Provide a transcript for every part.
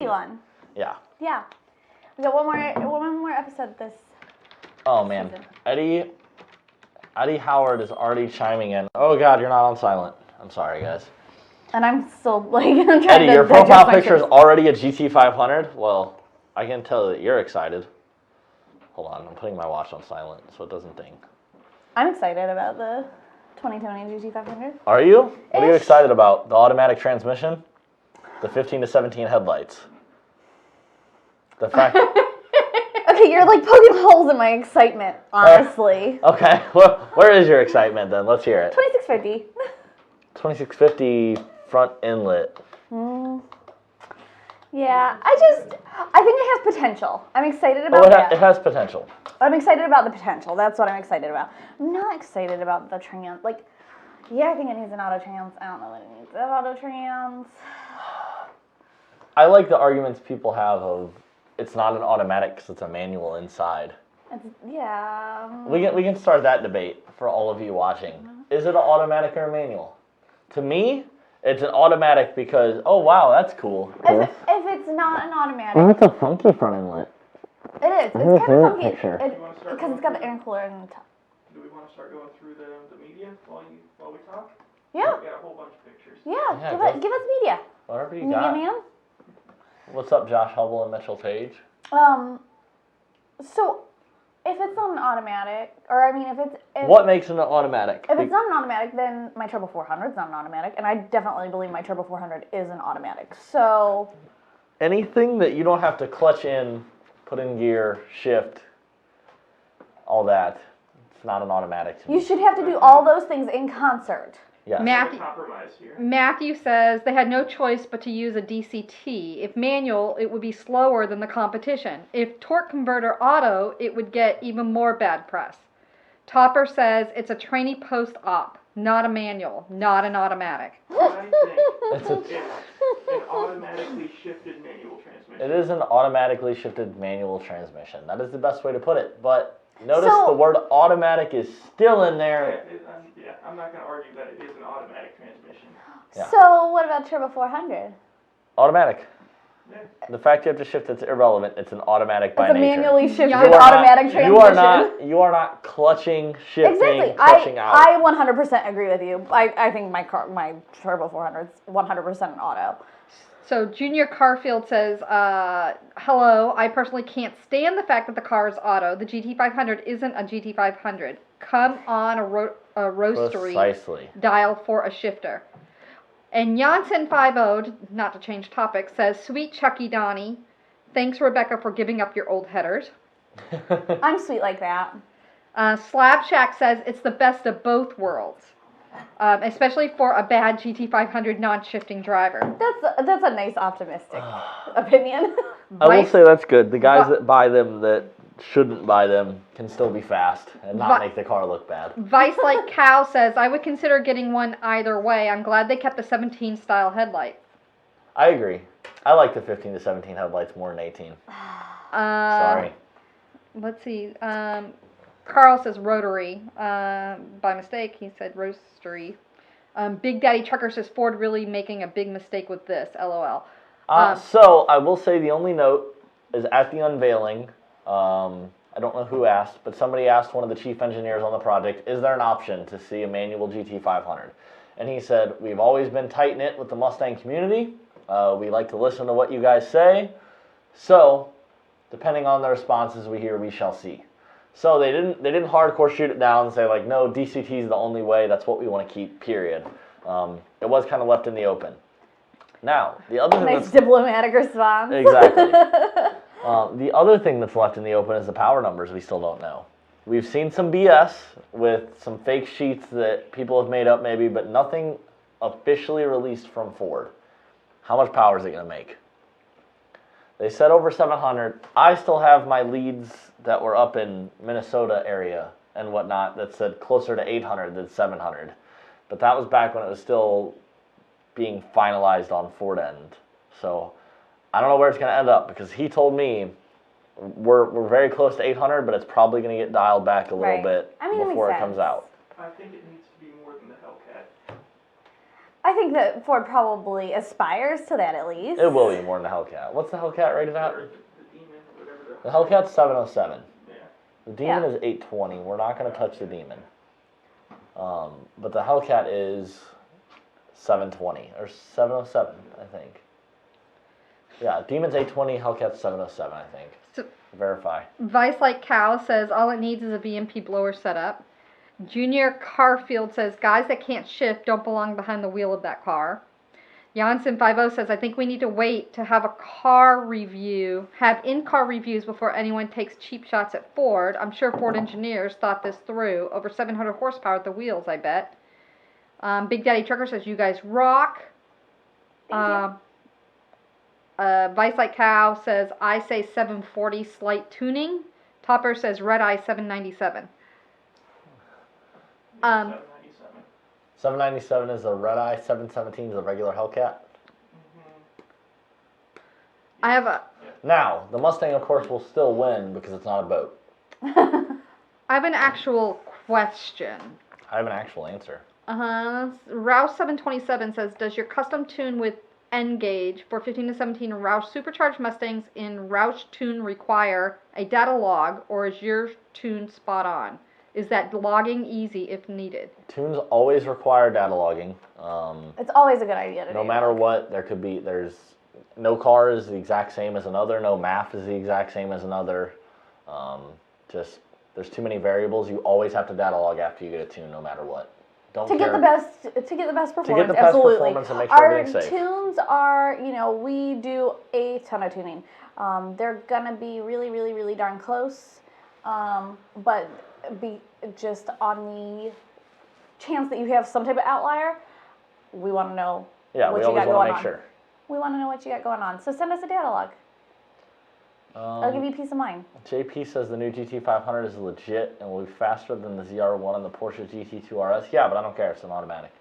One. Yeah. Yeah. We got one more episode this Man. season. Eddie Howard is already chiming in. Oh God, you're not on silent. I'm sorry, guys. And I'm still like I'm trying Eddie, to your profile digest my picture is chips. already a GT500. Well, I can tell that you're excited. Hold on, I'm putting my watch on silent so it doesn't ding. I'm excited about the 2020 GT500. Are you? What are you excited about? The automatic transmission? The 15 to 17 headlights? The fact... Okay, you're like poking holes in my excitement, honestly. Okay, well, where is your excitement then? Let's hear it. 2650. 2650 front inlet. Yeah, I think it has potential. I'm excited about that. It has potential. I'm excited about the potential. That's what I'm excited about. I'm not excited about the trans. Like, yeah, I think it needs an auto trans. I don't know what it needs an auto trans. I like the arguments people have of it's not an automatic because it's a manual inside. Yeah. We can start that debate for all of you watching. Is it an automatic or a manual? To me, it's an automatic because, oh wow, that's cool. If it's not an automatic. Oh, that's a funky front inlet. It is. It's kind of funky. Picture. Because it's got the intercooler in the top. Do we want to start going through the media while we talk? Yeah. We got a whole bunch of pictures. Yeah, give us media. Whatever you Media got. man. What's up, Josh Hubble and Mitchell Page? So if it's not an automatic, or I mean, if what makes it an automatic? If it's not an automatic, then my Turbo 400 is not an automatic, and I definitely believe my Turbo 400 is an automatic. So anything that you don't have to clutch in, put in gear, shift, all that, it's not an automatic to me. You should have to do all those things in concert. Yes. Matthew says they had no choice but to use a DCT. If manual, it would be slower than the competition. If torque converter auto, it would get even more bad press. Topper says it's a trainee post-op, not a manual, not an automatic. I think it's an automatically shifted manual transmission. It is an automatically shifted manual transmission. That is the best way to put it. But notice the word automatic is still in there. Yeah, I'm not going to argue that it is an automatic transmission. Yeah. So what about Turbo 400? Automatic. Yeah. The fact you have to shift, it's irrelevant. It's an automatic by nature. It's a nature. manually shifted automatic transmission. You are not clutching, shifting, exactly. clutching out. I 100% agree with you. I think my Turbo 400 is 100% an auto. So Junior Carfield says, hello, I personally can't stand the fact that the car is auto. The GT500 isn't a GT500. Come on a roastery Precisely. dial for a shifter. And Jansen50, not to change topic, says, sweet Chucky Donny, thanks Rebecca for giving up your old headers. I'm sweet like that. Slab Shack says it's the best of both worlds. Especially for a bad GT500 non-shifting driver. That's a nice optimistic opinion. I will say that's good. The guys that buy them that shouldn't buy them can still be fast and not make the car look bad. Vice Like Cow says, I would consider getting one either way. I'm glad they kept the 17 style headlights. I agree. I like the 15 to 17 headlights more than 18. Sorry. Let's see. Carl says rotary. By mistake, he said roastery. Big Daddy Trucker says Ford really making a big mistake with this. LOL. So I will say the only note is at the unveiling. I don't know who asked, but somebody asked one of the chief engineers on the project, is there an option to see a manual GT500? And he said, we've always been tight-knit with the Mustang community. We like to listen to what you guys say. So, depending on the responses we hear, we shall see. So they didn't hardcore shoot it down and say like, no, DCT is the only way. That's what we want to keep. Period. It was kind of left in the open. Now the other thing nice diplomatic response. Exactly. The other thing that's left in the open is the power numbers. We still don't know. We've seen some BS with some fake sheets that people have made up maybe, but nothing officially released from Ford. How much power is it going to make? They said over 700. I still have my leads that were up in Minnesota area and whatnot that said closer to 800 than 700. But that was back when it was still being finalized on Ford end. So I don't know where it's going to end up because he told me we're very close to 800, but it's probably going to get dialed back a little bit before it comes out. I think it needs to be more than the Hellcat. I think that Ford probably aspires to that at least. It will be more than the Hellcat. What's the Hellcat rated at? Or the Demon, whatever The Hellcat's 707. Yeah. The Demon Yeah. is 820. We're not going to touch the Demon. But the Hellcat is 720 or 707, I think. Yeah, Demon's 820, Hellcat's 707, I think. So, Verify. Vice Like Cow says all it needs is a VMP blower setup. Junior Carfield says guys that can't shift don't belong behind the wheel of that car. Jansen50 says I think we need to wait to have in-car reviews before anyone takes cheap shots at Ford. I'm sure Ford engineers thought this through. Over 700 horsepower at the wheels, I bet. Big Daddy Trucker says you guys rock. Thank you. Vice Like Cow says I say 740 slight tuning. Topper says Red Eye 797. 797. 797 is a Red Eye, 717 is a regular Hellcat. I have a Now, the Mustang, of course, will still win because it's not a boat. I have an actual question. I have an actual answer. Roush 727 says, does your custom tune with N-Gauge for 15 to 17 Roush supercharged Mustangs in Roush tune require a data log, or is your tune spot on? Is that logging easy if needed? Tunes always require data logging. It's always a good idea to do. No matter what, there's no car is the exact same as another, no MAF is the exact same as another. There's too many variables. You always have to data log after you get a tune, no matter what. To get the best performance, the best absolutely. performance and make sure Our everything's safe. tunes are, we do a ton of tuning. They're gonna be really, really, really darn close, but be just on the chance that you have some type of outlier, we want to know Yeah, what we you always got want going to make on. sure. We want to know what you got going on. So send us a data log. I'll give you peace of mind. JP says the new GT500 is legit and will be faster than the ZR1 and the Porsche GT2 RS. Yeah, but I don't care. It's an automatic.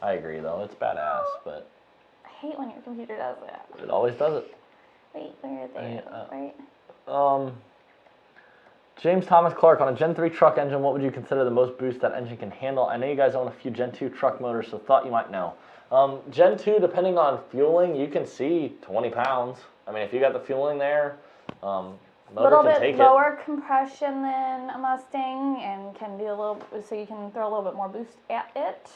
I agree, though. It's badass, but I hate when your computer does that. it always does it. Wait, when you're there, right? James Thomas Clark, on a Gen 3 truck engine, what would you consider the most boost that engine can handle? I know you guys own a few Gen 2 truck motors, so thought you might know. Gen 2, depending on fueling, you can see 20 pounds. I mean, if you got the fueling there, motor Little can bit take lower compression than a Mustang, and can do so you can throw a little bit more boost at it.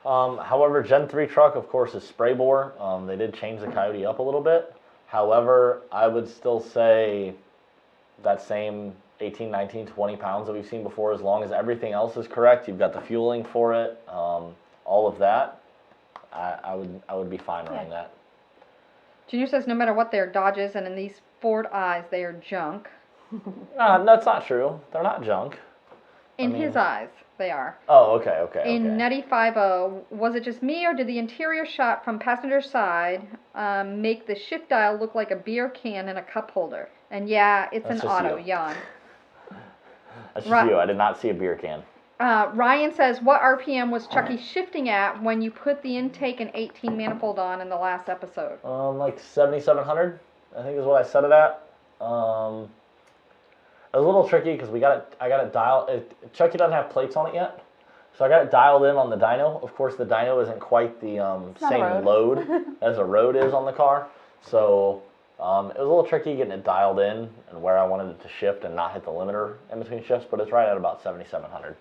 However, Gen 3 truck, of course, is spray bore. They did change the Coyote up a little bit. However, I would still say that same 18, 19, 20 pounds that we've seen before, as long as everything else is correct, you've got the fueling for it, all of that, I would be fine running that. Junior says no matter what they're Dodges, and in these Ford eyes, they are junk. That's not true. They're not junk. In his eyes, they are. Oh, okay. In Okay. Nutty50, was it just me, or did the interior shot from passenger side make the shift dial look like a beer can in a cup holder? And yeah, it's That's an just auto, you. yawn. That's just you. I did not see a beer can. Ryan says, what RPM was Chucky shifting at when you put the intake and 18 manifold on in the last episode? Like 7,700, I think is what I set it at. It was a little tricky because I got it dialed. Chucky doesn't have plates on it yet, so I got it dialed in on the dyno. Of course, the dyno isn't quite the same load as a road is on the car, so it was a little tricky getting it dialed in and where I wanted it to shift and not hit the limiter in between shifts. But it's right at about 7,700.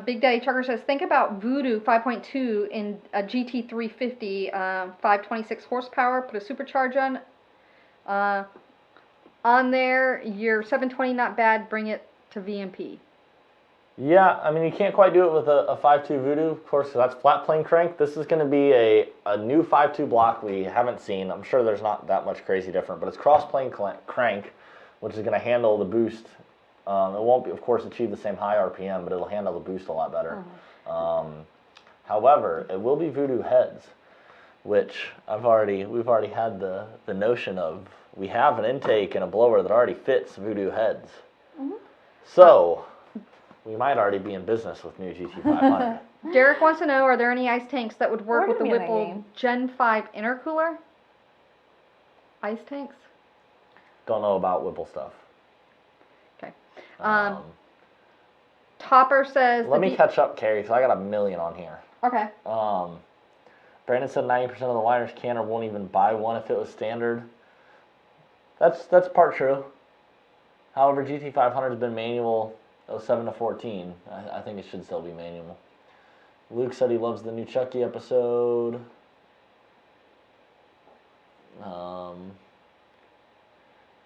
Big Daddy Trucker says, think about Voodoo 5.2 in a GT350, 526 horsepower, put a supercharge on there, your 720 not bad, bring it to VMP. Yeah, I mean, you can't quite do it with a 5.2 Voodoo, of course, 'cause that's flat plane crank. This is going to be a new 5.2 block we haven't seen. I'm sure there's not that much crazy different, but it's cross plane crank, which is going to handle the boost. It won't, of course, achieve the same high RPM, but it'll handle the boost a lot better. However, it will be Voodoo heads, which we've already had the notion of. We have an intake and a blower that already fits Voodoo heads. So we might already be in business with new GT500. Derek wants to know, are there any ice tanks that would work We're with the gonna be in that Whipple game. Gen 5 intercooler? Ice tanks? Don't know about Whipple stuff. Okay. Hopper says. Let me catch up, Carrie, because I got a million on here. Okay. Brandon said 90% of the liners can or won't even buy one if it was standard. That's part true. However, GT500 has been manual 07 to 14. I think it should still be manual. Luke said he loves the new Chucky episode.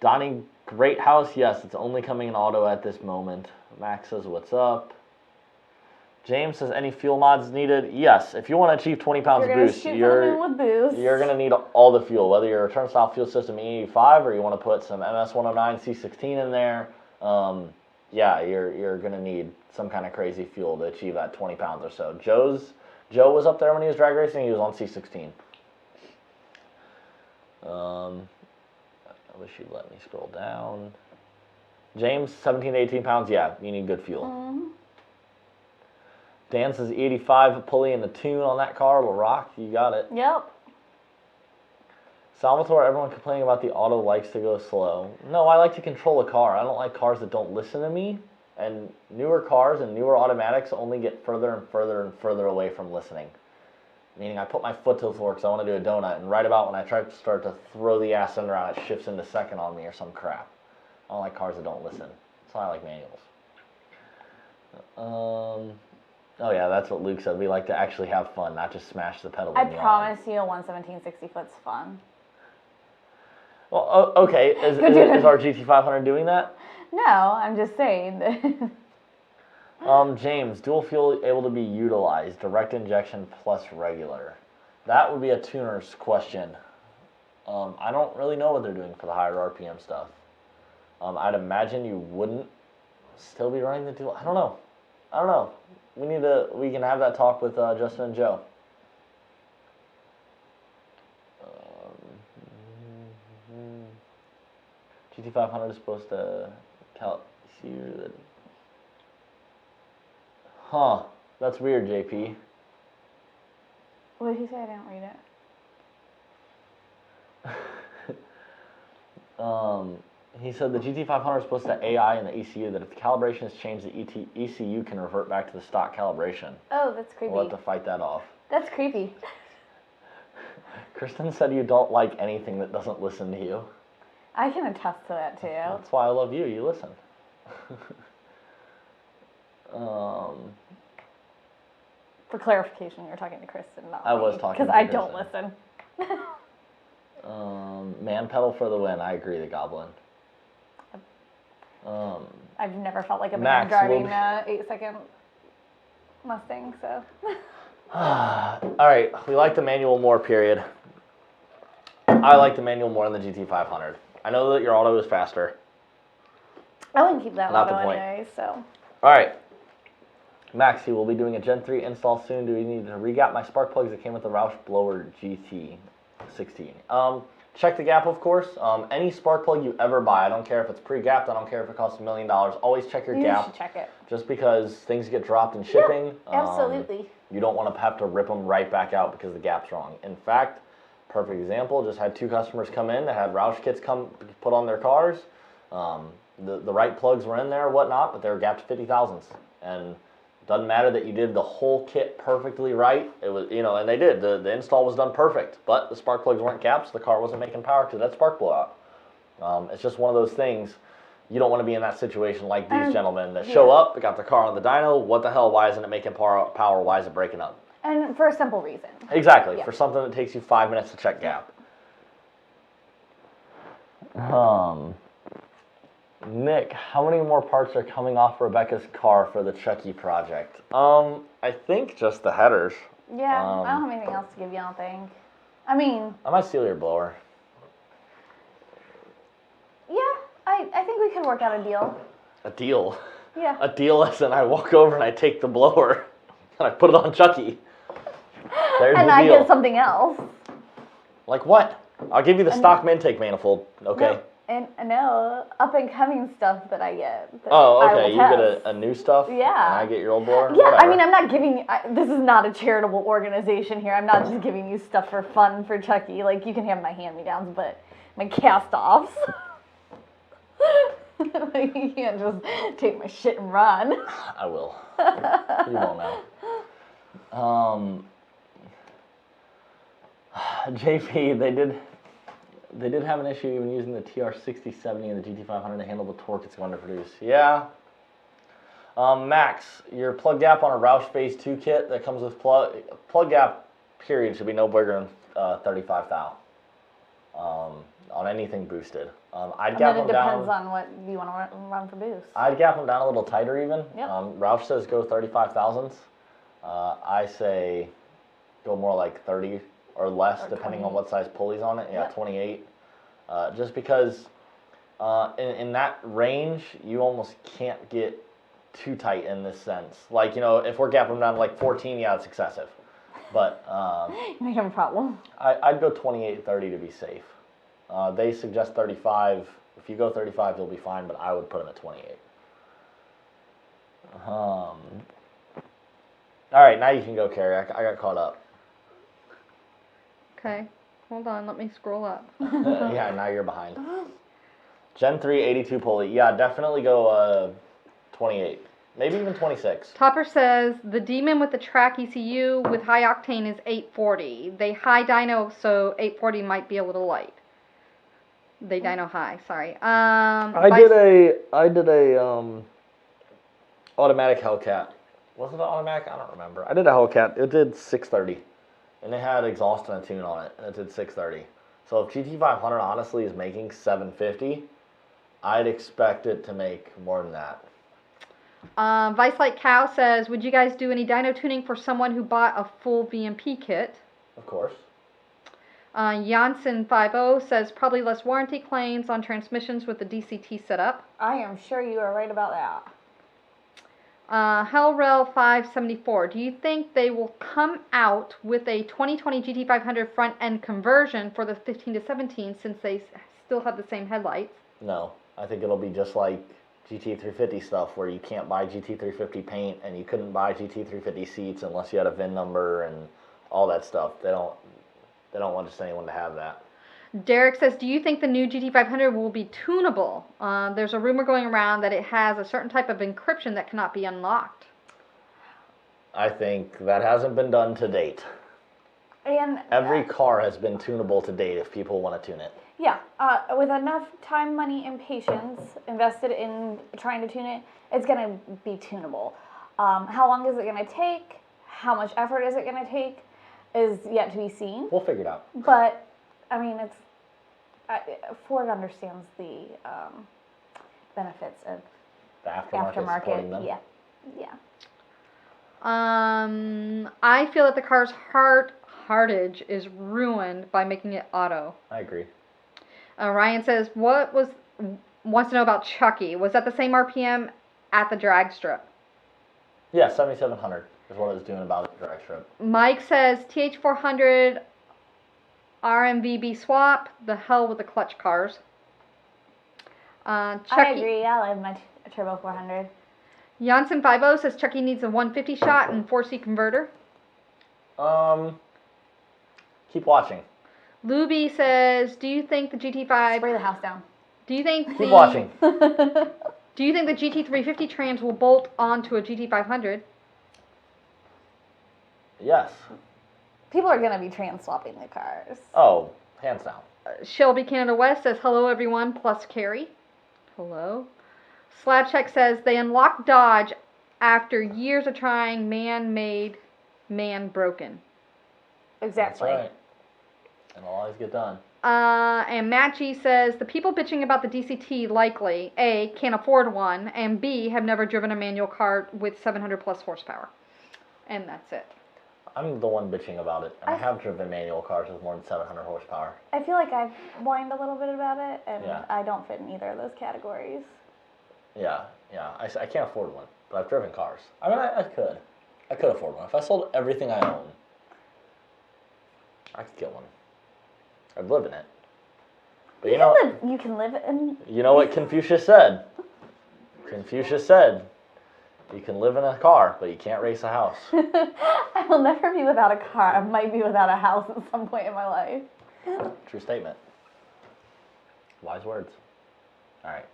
Donnie, great house. Yes, it's only coming in auto at this moment. Max says, what's up? James says, any fuel mods needed? Yes. If you want to achieve 20 pounds of boost, you're going to need all the fuel, whether you're a turnstile fuel system E85 or you want to put some MS109 C16 in there. Yeah, you're going to need some kind of crazy fuel to achieve that 20 pounds or so. Joe was up there when he was drag racing. He was on C16. I wish you'd let me scroll down. James, 17 to 18 pounds. Yeah, you need good fuel. Dan says 85, a pulley and the tune on that car will rock. You got it. Yep. Salvatore, everyone complaining about the auto likes to go slow. No, I like to control a car. I don't like cars that don't listen to me. And newer cars and newer automatics only get further and further and further away from listening. Meaning I put my foot to the floor because I want to do a donut, and right about when I try to start to throw the ass end around, it shifts into second on me or some crap. I don't like cars that don't listen. That's why I like manuals. Oh yeah, that's what Luke said. We like to actually have fun, not just smash the pedal. I promise you, a 11760 foot's fun. Well, okay. Is our GT500 doing that? No, I'm just saying that. James, dual fuel able to be utilized, direct injection plus regular. That would be a tuner's question. I don't really know what they're doing for the higher RPM stuff. I'd imagine you wouldn't still be running the dual. I don't know. We can have that talk with Justin and Joe. GT500 is supposed to see that. Huh. That's weird, JP. What did he say? I didn't read it. He said the GT500 is supposed to AI in the ECU that if the calibration is changed, the ECU can revert back to the stock calibration. Oh, that's creepy. We'll have to fight that off. That's creepy. Kristen said you don't like anything that doesn't listen to you. I can attest to that too. That's why I love you. You listen. For clarification, you're talking to Kristen, not I was talking to because I don't listen. Man pedal for the win. I agree, the Goblin. I've never felt like a man Max, driving a 8-second Mustang, so. All right, we like the manual more, period. I like the manual more than the GT500. I know that your auto is faster. I wouldn't keep that Not auto the point. anyway, so. All right. Maxie, we'll be doing a Gen 3 install soon. Do we need to regap my spark plugs that came with the Roush Blower GT16? Check the gap, of course. Any spark plug you ever buy, I don't care if it's pre-gapped, I don't care if it costs $1 million, always check your gap. You should check it. Just because things get dropped in shipping. Yeah, absolutely. You don't want to have to rip them right back out because the gap's wrong. In fact, perfect example, just had 2 customers come in that had Roush kits put on their cars. The right plugs were in there, whatnot, but they were gapped 50 thousandths. And doesn't matter that you did the whole kit perfectly right. It was, and they did. The install was done perfect, but the spark plugs weren't gapped, so the car wasn't making power to that spark blowout. It's just one of those things. You don't want to be in that situation like these gentlemen that show up, they got their car on the dyno. What the hell? Why isn't it making power? Why is it breaking up? And for a simple reason. Exactly. Yeah. For something that takes you 5 minutes to check gap. Nick, how many more parts are coming off Rebecca's car for the Chucky project? I think just the headers. Yeah, I don't have anything else to give you, I don't think. I mean... I might steal your blower. Yeah, I think we could work out a deal. A deal? Yeah. A deal as in I walk over and I take the blower and I put it on Chucky. There's and the I deal. get something else. Like what? I'll give you the stock intake manifold, okay? No. And no, up and coming stuff that I get. That okay. You get a new stuff? Yeah. And I get your old blower? Yeah, Whatever. I mean, I'm not giving this is not a charitable organization here. I'm not just giving you stuff for fun for Chucky. Like, you can have my hand-me-downs, but my cast-offs. You can't just take my shit and run. I will. You won't know. JP, they did have an issue even using the TR6070 and the GT500 to handle the torque it's going to produce. Yeah. Max, your plug gap on a Roush Phase 2 kit that comes with plug gap period should be no bigger than 35 thou. On anything boosted. I'd gap them down. It depends on what you want to run for boost. I'd gap them down a little tighter even. Yep. Roush says go 35 thousandths. I say go more like 30 or less, or depending 28. on what size pulley's on it. Yeah, Yep. 28. Just because in that range, you almost can't get too tight in this sense. Like, you know, if we're gapping them down to like 14, yeah, it's excessive. But You have a problem. I'd go 28, 30 to be safe. They suggest 35. If you go 35, you'll be fine, but I would put them at 28. All right, now you can go, Carrie. I got caught up. Okay, hold on, let me scroll up. Yeah, now you're behind. Gen 3 82 pulley. Yeah, definitely go 28. Maybe even 26. Topper says the Demon with the track ECU with high octane is 840. They high dyno, so 840 might be a little light. They dyno high, sorry. I did a automatic Hellcat. Was it an automatic? I don't remember. I did a Hellcat. It did 630. And it had exhaust and a tune on it. And it did 630. So if GT500 honestly is making 750, I'd expect it to make more than that. Vice Light Cow says, would you guys do any dyno tuning for someone who bought a full VMP kit? Of course. Janssen50 says, probably less warranty claims on transmissions with the DCT setup. I am sure you are right about that. Hellrail574, do you think they will come out with a 2020 GT500 front end conversion for the 15 to 17 since they still have the same headlights? No. I think it'll be just like GT350 stuff where you can't buy GT350 paint and you couldn't buy GT350 seats unless you had a VIN number and all that stuff. They don't want just anyone to have that. Derek says, do you think the new GT500 will be tunable? There's a rumor going around that it has a certain type of encryption that cannot be unlocked. I think that hasn't been done to date. And Every car has been tunable to date if people want to tune it. yeah, with enough time, money, and patience invested in trying to tune it, it's going to be tunable. How long is it going to take? How much effort is it going to take? Is yet to be seen. We'll figure it out. But I mean, Ford understands the benefits of The aftermarket supporting them. Yeah, yeah. I feel that the car's heartage is ruined by making it auto. I agree. Ryan says, wants to know about Chucky. Was that the same RPM at the drag strip? Yeah, 7,700 is what it was doing about the drag strip. Mike says, TH400 RMVB swap, the hell with the clutch cars. Chucky, I agree. I love my Turbo 400. Janssen50 says Chucky needs a 150 shot and 4C converter. Keep watching. Luby says, do you think the GT5... Spray the house down. Do you think Keep watching. Do you think the GT350 trans will bolt onto a GT500? Yes. People are going to be trans swapping the cars. Oh, hands down. Shelby Canada West says, hello everyone, plus Carrie. Hello. Slabcheck says, they unlocked Dodge after years of trying man-made, man-broken. Exactly. That's right. It'll always get done. And Matt G says, the people bitching about the DCT likely, A, can't afford one, and B, have never driven a manual car with 700 plus horsepower. And that's it. I'm the one bitching about it. And I have driven manual cars with more than 700 horsepower. I feel like I've whined a little bit about it, and Yeah. I don't fit in either of those categories. Yeah. I can't afford one, but I've driven cars. I mean, I could. I could afford one. If I sold everything I own, I could get one. I'd live in it. But you know, You can live in... you know what Confucius said? Confucius said, you can live in a car, but you can't race a house. I will never be without a car. I might be without a house at some point in my life. True statement. Wise words. All right.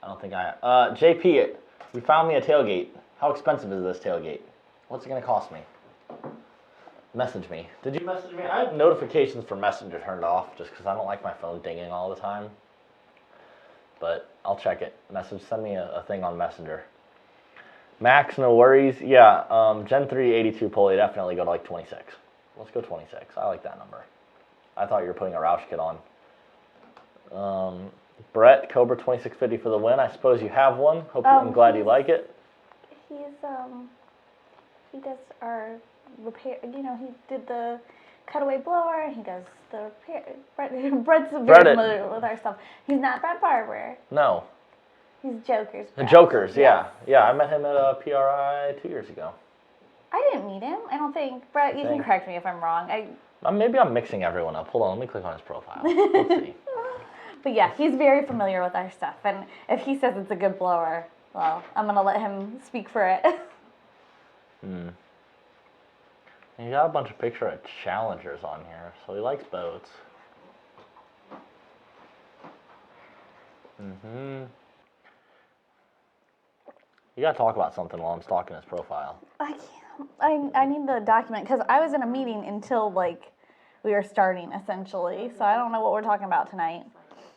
I don't think JP, we found me a tailgate. How expensive is this tailgate? What's it gonna cost me? Message me. Did you message me? I have notifications for Messenger turned off just because I don't like my phone dinging all the time. But I'll check it. Send me a thing on Messenger. Max, no worries. Yeah, Gen 3 82 pulley, definitely go to like 26. Let's go 26. I like that number. I thought you were putting a Roush kit on. Brett, Cobra 2650 for the win. I suppose you have one. I'm glad you like it. He does our repair. You know, he did the cutaway blower. He does the repair. Brett's very familiar with our stuff. He's not Brett Barber. No. He's Joker's Brett. The Jokers, yeah. Yeah, I met him at a PRI 2 years ago. I didn't meet him. I don't think. Brett, you can correct me if I'm wrong. Maybe I'm mixing everyone up. Hold on, let me click on his profile. Let's see. But yeah, he's very familiar with our stuff. And if he says it's a good blower, well, I'm going to let him speak for it. You got a bunch of picture of Challengers on here, so he likes boats. You gotta talk about something while I'm stalking his profile. I can't. I need the document because I was in a meeting until like we were starting essentially, so I don't know what we're talking about tonight.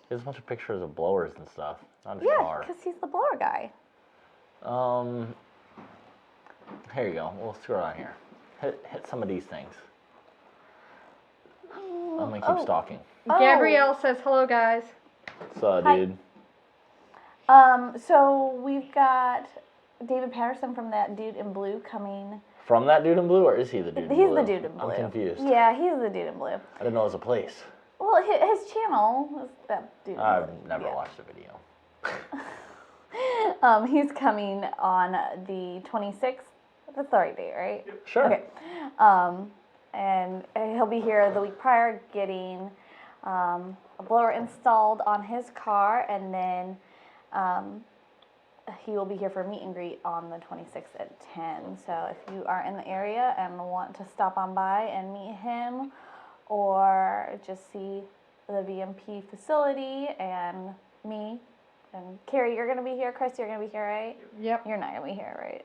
He has a bunch of pictures of blowers and stuff on his car. Yeah, because he's the blower guy. Here you go. We'll scroll down here. Hit some of these things. I'm gonna keep stalking. Gabrielle says, hello, guys. What's up, dude? So we've got David Patterson from That Dude in Blue coming. From That Dude in Blue, or is he the Dude in Blue? He's the Dude in Blue. I'm confused. Yeah, he's the Dude in Blue. I didn't know it was a place. Well, his channel is That Dude in Blue. I've never watched the video. He's coming on the 26th. That's the right date, right? Sure. Okay. And he'll be here the week prior getting a blower installed on his car, and then he will be here for a meet and greet on the 26th at 10. So if you are in the area and want to stop on by and meet him, or just see the VMP facility and me, and Carrie, you're going to be here. Chris, you're going to be here, right? Yep. You're not going to be here, right?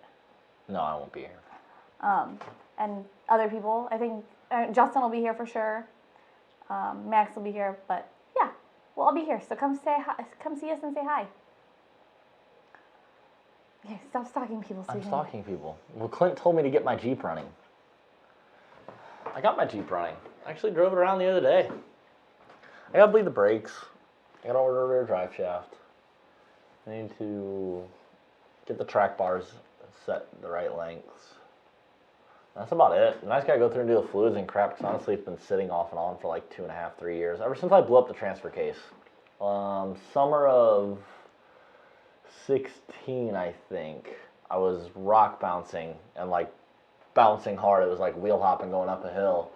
No, I won't be here. And other people, I think Justin will be here for sure. Max will be here, but yeah, we'll all be here. So come say hi, come see us and say hi. Okay, stop stalking people. I'm stalking people. Well, Clint told me to get my Jeep running. I got my Jeep running. I actually drove it around the other day. I gotta bleed the brakes. I gotta order a rear drive shaft. I need to get the track bars set the right lengths. That's about it. And I just gotta go through and do the fluids and crap, because honestly it's been sitting off and on for like 2.5, 3 years. Ever since I blew up the transfer case. Summer of 16, I think. I was rock bouncing and like bouncing hard. It was like wheel hopping going up a hill.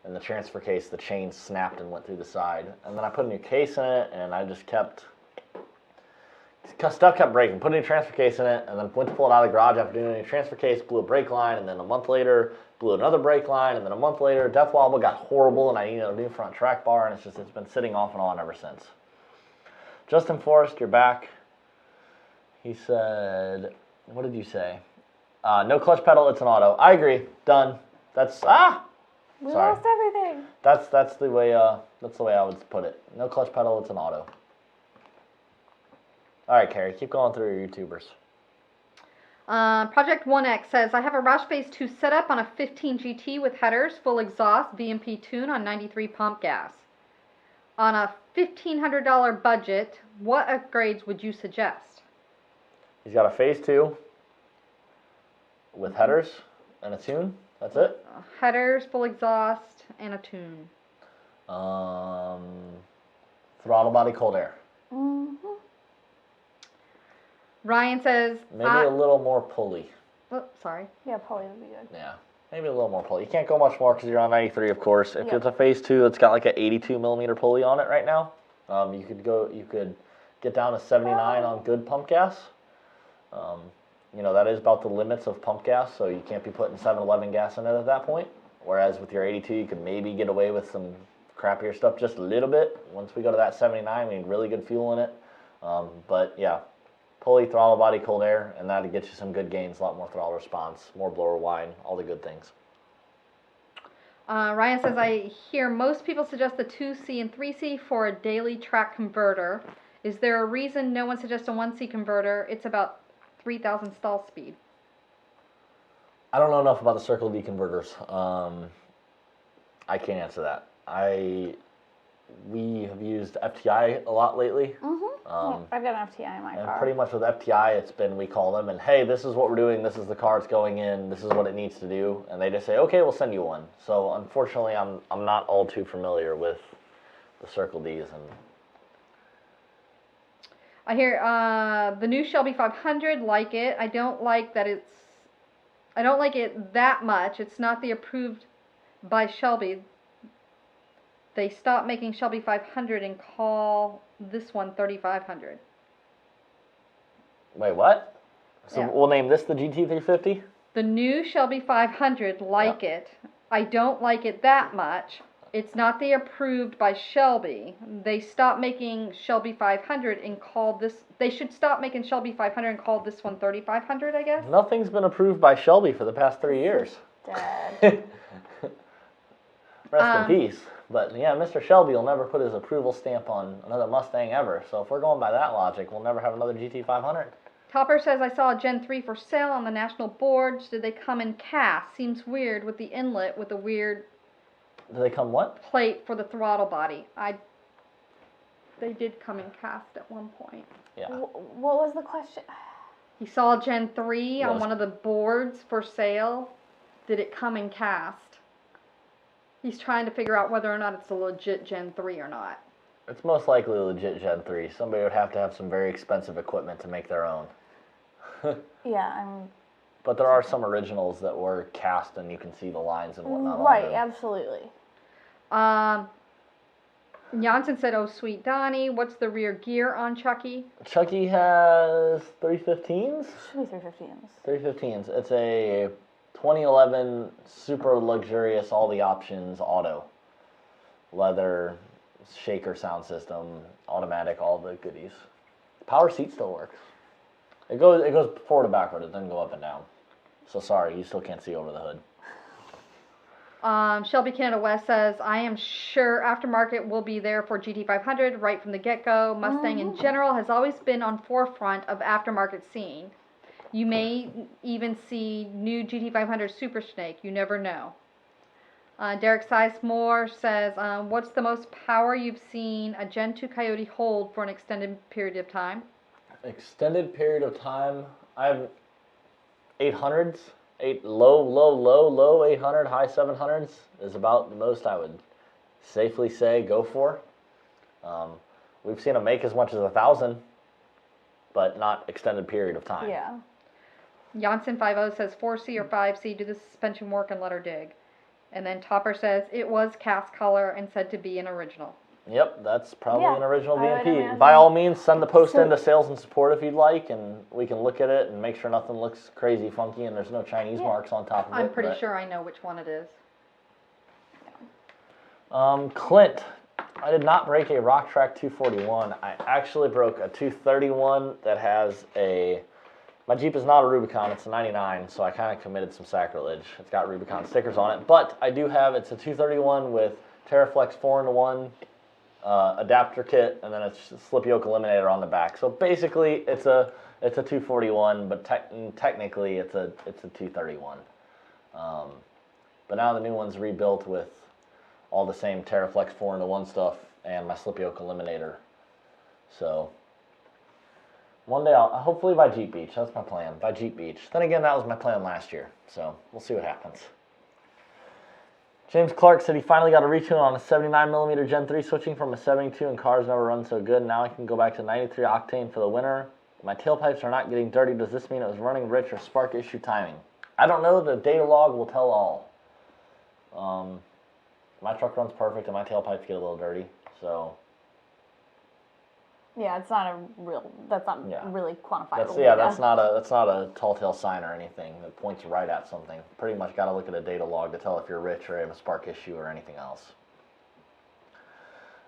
And the transfer case, the chain snapped and went through the side. And then I put a new case in it, and I just stuff kept breaking. Put a new transfer case in it, and then went to pull it out of the garage after doing a new transfer case, blew a brake line, and then a month later, blew another brake line, and then a month later, death wobble got horrible, and I needed a new front track bar, and it's been sitting off and on ever since. Justin Forrest, you're back. He said, what did you say? No clutch pedal, it's an auto. I agree. Done. We lost everything. That's the way I would put it. No clutch pedal, it's an auto. All right, Carrie, keep going through your YouTubers. Project 1X says, I have a Roush Phase 2 setup on a 15 GT with headers, full exhaust, VMP tune on 93 pump gas. On a $1,500 budget, what upgrades would you suggest? He's got a Phase 2 with headers and a tune. That's it? Headers, full exhaust, and a tune. Throttle body, cold air. Mm-hmm. Ryan says... Maybe a little more pulley. Oh, sorry. Yeah, pulley would be good. Yeah, maybe a little more pulley. You can't go much more because you're on 93, of course. If Yep. it's a Phase 2, it's got like an 82 millimeter pulley on it right now. You could get down to 79 on good pump gas. That is about the limits of pump gas, so you can't be putting 7-Eleven gas in it at that point. Whereas with your 82, you could maybe get away with some crappier stuff just a little bit. Once we go to that 79, we need really good fuel in it. But yeah, pulley, throttle body, cold air, and that'll get you some good gains, a lot more throttle response, more blower wide, all the good things. Ryan says, I hear most people suggest the 2C and 3C for a daily track converter. Is there a reason no one suggests a 1C converter? It's about 3,000 stall speed. I don't know enough about the Circle D converters. I can't answer that. We have used FTI a lot lately. I've got an FTI in my And car. pretty much with FTI, it's been, we call them and, hey, this is what we're doing, this is the car it's going in, this is what it needs to do, and they just say, okay, we'll send you one. So unfortunately, I'm not all too familiar with the Circle Ds. And I hear the new Shelby 500, like it. I don't like it that much. It's not the approved by Shelby. They stopped making Shelby 500 and call this one 3500. wait, what? So Yeah. we'll name this the GT350? The new Shelby 500, like it. I don't like it that much. It's not the approved by Shelby. They stopped making Shelby 500 and called this. They should stop making Shelby 500 and call this one 3500, I guess. Nothing's been approved by Shelby for the past 3 years. Dead. Rest in peace. But yeah, Mr. Shelby will never put his approval stamp on another Mustang ever. So if we're going by that logic, we'll never have another GT500. Topper says, I saw a Gen 3 for sale on the national boards. Did they come in cast? Seems weird with the inlet with a weird Do they come what? plate for the throttle body. They did come in cast at one point. Yeah. What was the question? He saw a Gen 3 on Yes. one of the boards for sale. Did it come in cast? He's trying to figure out whether or not it's a legit Gen 3 or not. It's most likely a legit Gen 3. Somebody would have to have some very expensive equipment to make their own. Yeah, But there are some originals that were cast and you can see the lines and whatnot. on right, them. absolutely. Jansen said, oh, sweet Donny, what's the rear gear on Chucky? Chucky has 315s? Should be 315s. 315s. It's a 2011 super luxurious, all the options auto. Leather, shaker sound system, automatic, all the goodies. Power seat still works. It goes forward and backward. It doesn't go up and down. So sorry, you still can't see over the hood. Shelby Canada West says, I am sure aftermarket will be there for GT500 right from the get-go. Mustang in general has always been on forefront of aftermarket scene. You may even see new GT500 Super Snake. You never know. Derek Sizemore says, what's the most power you've seen a Gen 2 Coyote hold for an extended period of time? Extended period of time, I have 800s. Low 800, high 700s is about the most I would safely say go for. We've seen them make as much as 1,000, but not extended period of time. Yeah. Janssen 50 says 4C or 5C, do the suspension work and let her dig. And then Topper says it was cast color and said to be an original. Yep, that's probably Yeah, an original I would VMP. imagine. By all means, send the post So- into sales and support if you'd like, and we can look at it and make sure nothing looks crazy funky and there's no Chinese marks on top of it. I'm pretty but- sure I know which one it is. Clint, I did not break a Rock Track 241. I actually broke a 231 that has a... My Jeep is not a Rubicon, it's a 99, so I kind of committed some sacrilege. It's got Rubicon stickers on it, but I do have, it's a 231 with TerraFlex 4-in-1 adapter kit, and then a slip yoke eliminator on the back. So basically, it's a 241, but technically it's a 231. But now the new one's rebuilt with all the same TerraFlex 4-in-1 stuff and my slip yoke eliminator. So one day I'll hopefully by Jeep Beach. That's my plan. By Jeep Beach. Then again, that was my plan last year. So we'll see what happens. James Clark said he finally got a retune on a 79mm Gen 3, switching from a 72, and cars never run so good. Now I can go back to 93 octane for the winter. My tailpipes are not getting dirty. Does this mean it was running rich or spark issue timing? I don't know. The data log will tell all. My truck runs perfect and my tailpipes get a little dirty. So Yeah, it's not that's not Yeah. really quantifiable. that's not a tall tale sign or anything that points right at something. Pretty much got to look at a data log to tell if you're rich or have a spark issue or anything else.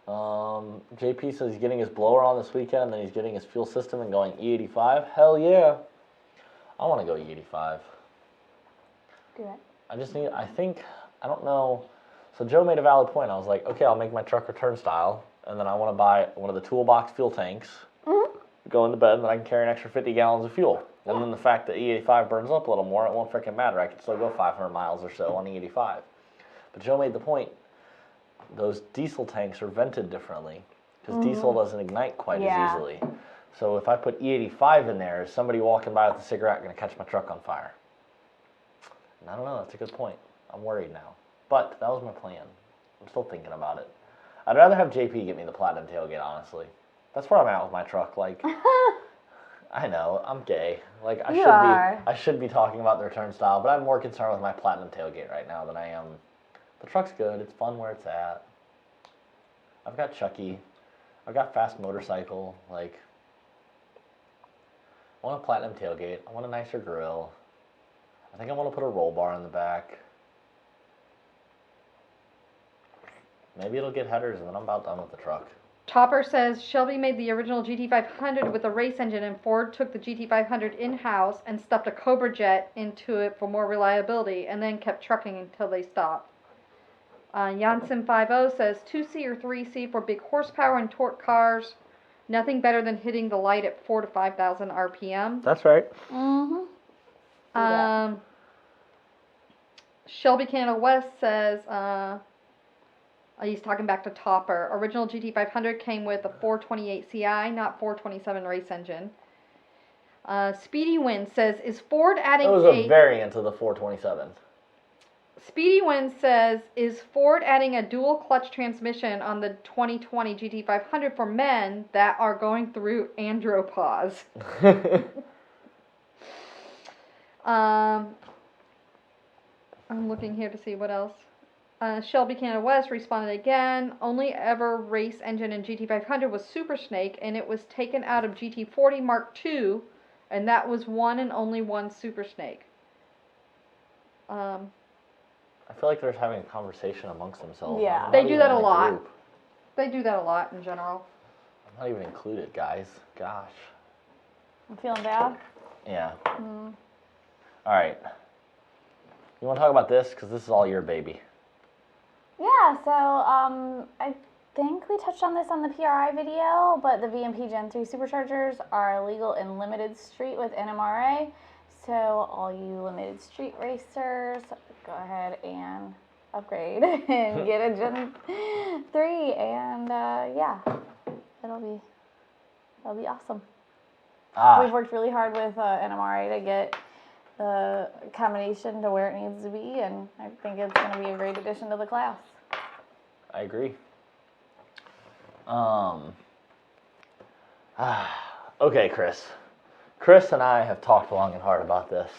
JP says he's getting his blower on this weekend, and then he's getting his fuel system and going E85. Hell yeah. I want to go E85. Do it. I don't know. So Joe made a valid point. I was like, okay, I'll make my truck a turnstile, and then I want to buy one of the toolbox fuel tanks, go into bed, and then I can carry an extra 50 gallons of fuel. And then the fact that E85 burns up a little more, it won't freaking matter. I can still go 500 miles or so on E85. But Joe made the point, those diesel tanks are vented differently, because diesel doesn't ignite quite as easily. So if I put E85 in there, is somebody walking by with a cigarette going to catch my truck on fire? And I don't know, that's a good point. I'm worried now. But that was my plan. I'm still thinking about it. I'd rather have JP get me the platinum tailgate, honestly. That's where I'm at with my truck. Like, I know, I'm gay. Like, I should be talking about the turnstile, but I'm more concerned with my platinum tailgate right now than I am. The truck's good. It's fun where it's at. I've got Chucky. I've got fast motorcycle. Like, I want a platinum tailgate. I want a nicer grill. I think I want to put a roll bar in the back. Maybe it'll get headers, and then I'm about done with the truck. Topper says Shelby made the original GT500 with a race engine, and Ford took the GT500 in-house and stuffed a Cobra jet into it for more reliability, and then kept trucking until they stopped. Jansen50 says 2C or 3C for big horsepower and torque cars. Nothing better than hitting the light at 4,000 to 5,000 RPM. That's right. Shelby Canada West says, he's talking back to Topper. Original GT500 came with a 428 CI, not 427 race engine. Speedy Wind says, is Ford adding It was a variant of the 427. Speedy Wind says, is Ford adding a dual clutch transmission on the 2020 GT500 for men that are going through andropause? I'm looking here to see what else. Shelby Canada West responded again. Only ever race engine in GT500 was Super Snake, and it was taken out of GT40 Mark II, and that was one and only one Super Snake. I feel like they're having a conversation amongst themselves. Yeah. They do that a lot. They do that a lot in general. I'm not even included, guys. Gosh. I'm feeling bad. Yeah. All right. You want to talk about this? Because this is all your baby. Yeah, so I think we touched on this on the PRI video, but the VMP Gen 3 superchargers are illegal in limited street with NMRA. So all you limited street racers, go ahead and upgrade and get a Gen 3, and yeah, it'll be awesome. We've worked really hard with NMRA to get the combination to where it needs to be, and I think it's going to be a great addition to the class. I agree. Okay, Chris. Chris and I have talked long and hard about this.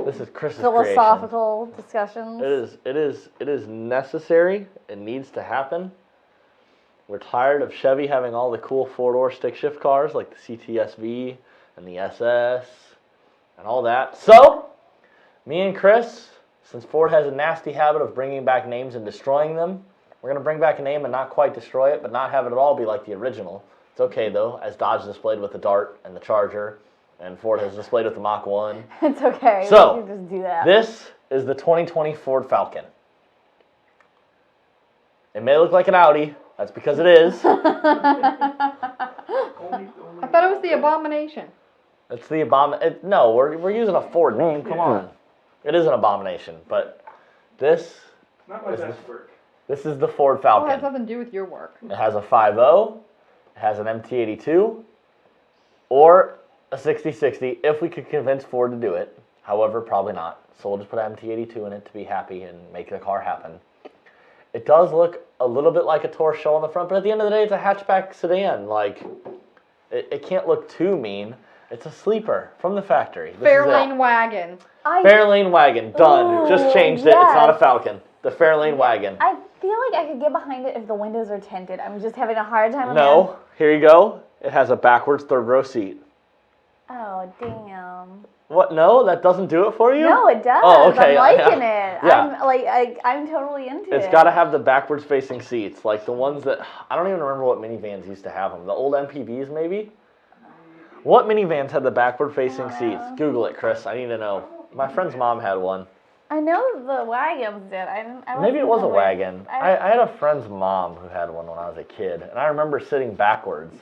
This is Chris's Philosophical discussions. It is necessary. It needs to happen. We're tired of Chevy having all the cool four-door stick shift cars like the CTSV and the SS and all that. So, me and Chris, since Ford has a nasty habit of bringing back names and destroying them, we're going to bring back a name and not quite destroy it, but not have it at all be like the original. It's okay, though, as Dodge displayed with the Dart and the Charger, and Ford has displayed with the Mach 1. It's okay. So, we can just do that. This is the 2020 Ford Falcon. It may look like an Audi. That's because it is. Only I thought it was the Abomination. It's the abomination. No, we're using a Ford name. Come on. It is an abomination, but this not my best work. This is the Ford Oh, it Falcon. has nothing to do with your work. It has a 5.0. It has an MT82, or a 6060 if we could convince Ford to do it. However, probably not. So we'll just put an MT82 in it to be happy and make the car happen. It does look a little bit like a Tour show on the front, but at the end of the day, it's a hatchback sedan. Like, it can't look too mean. It's a sleeper from the factory. This Fairlane wagon. Fairlane wagon, done. Ooh, Just changed it. It's not a Falcon. The Fairlane wagon. I feel like I could get behind it if the windows are tinted. I'm just having a hard time. No, here you go. It has a backwards third row seat. Oh, damn. What? No, that doesn't do it for you? No, it does. Oh, okay, I'm yeah, liking yeah. it. Yeah. I'm totally into it. It's got to have the backwards facing seats, like the ones that I don't even remember what minivans used to have them. The old MPVs, maybe. What minivans had the backward facing seats? Google it, Chris. I need to know. My friend's mom had one. I know the wagons did. Maybe it was a wagon. I had a friend's mom who had one when I was a kid, and I remember sitting backwards.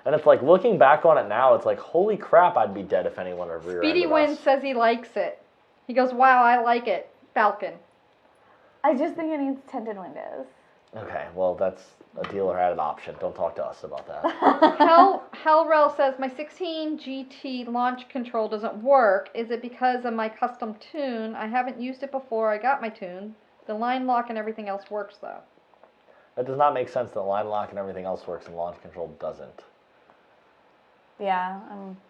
And it's like, looking back on it now, it's like, holy crap, I'd be dead if anyone had rear-ended Speedy Wind us. says he likes it. He goes, wow, I like it. Falcon. I just think it needs tinted windows. Okay, well, that's a dealer added option. Don't talk to us about that. Hellrel says, my 16 GT launch control doesn't work. Is it because of my custom tune? I haven't used it before I got my tune. The line lock and everything else works, though. That does not make sense that line lock and everything else works and launch control doesn't. Yeah.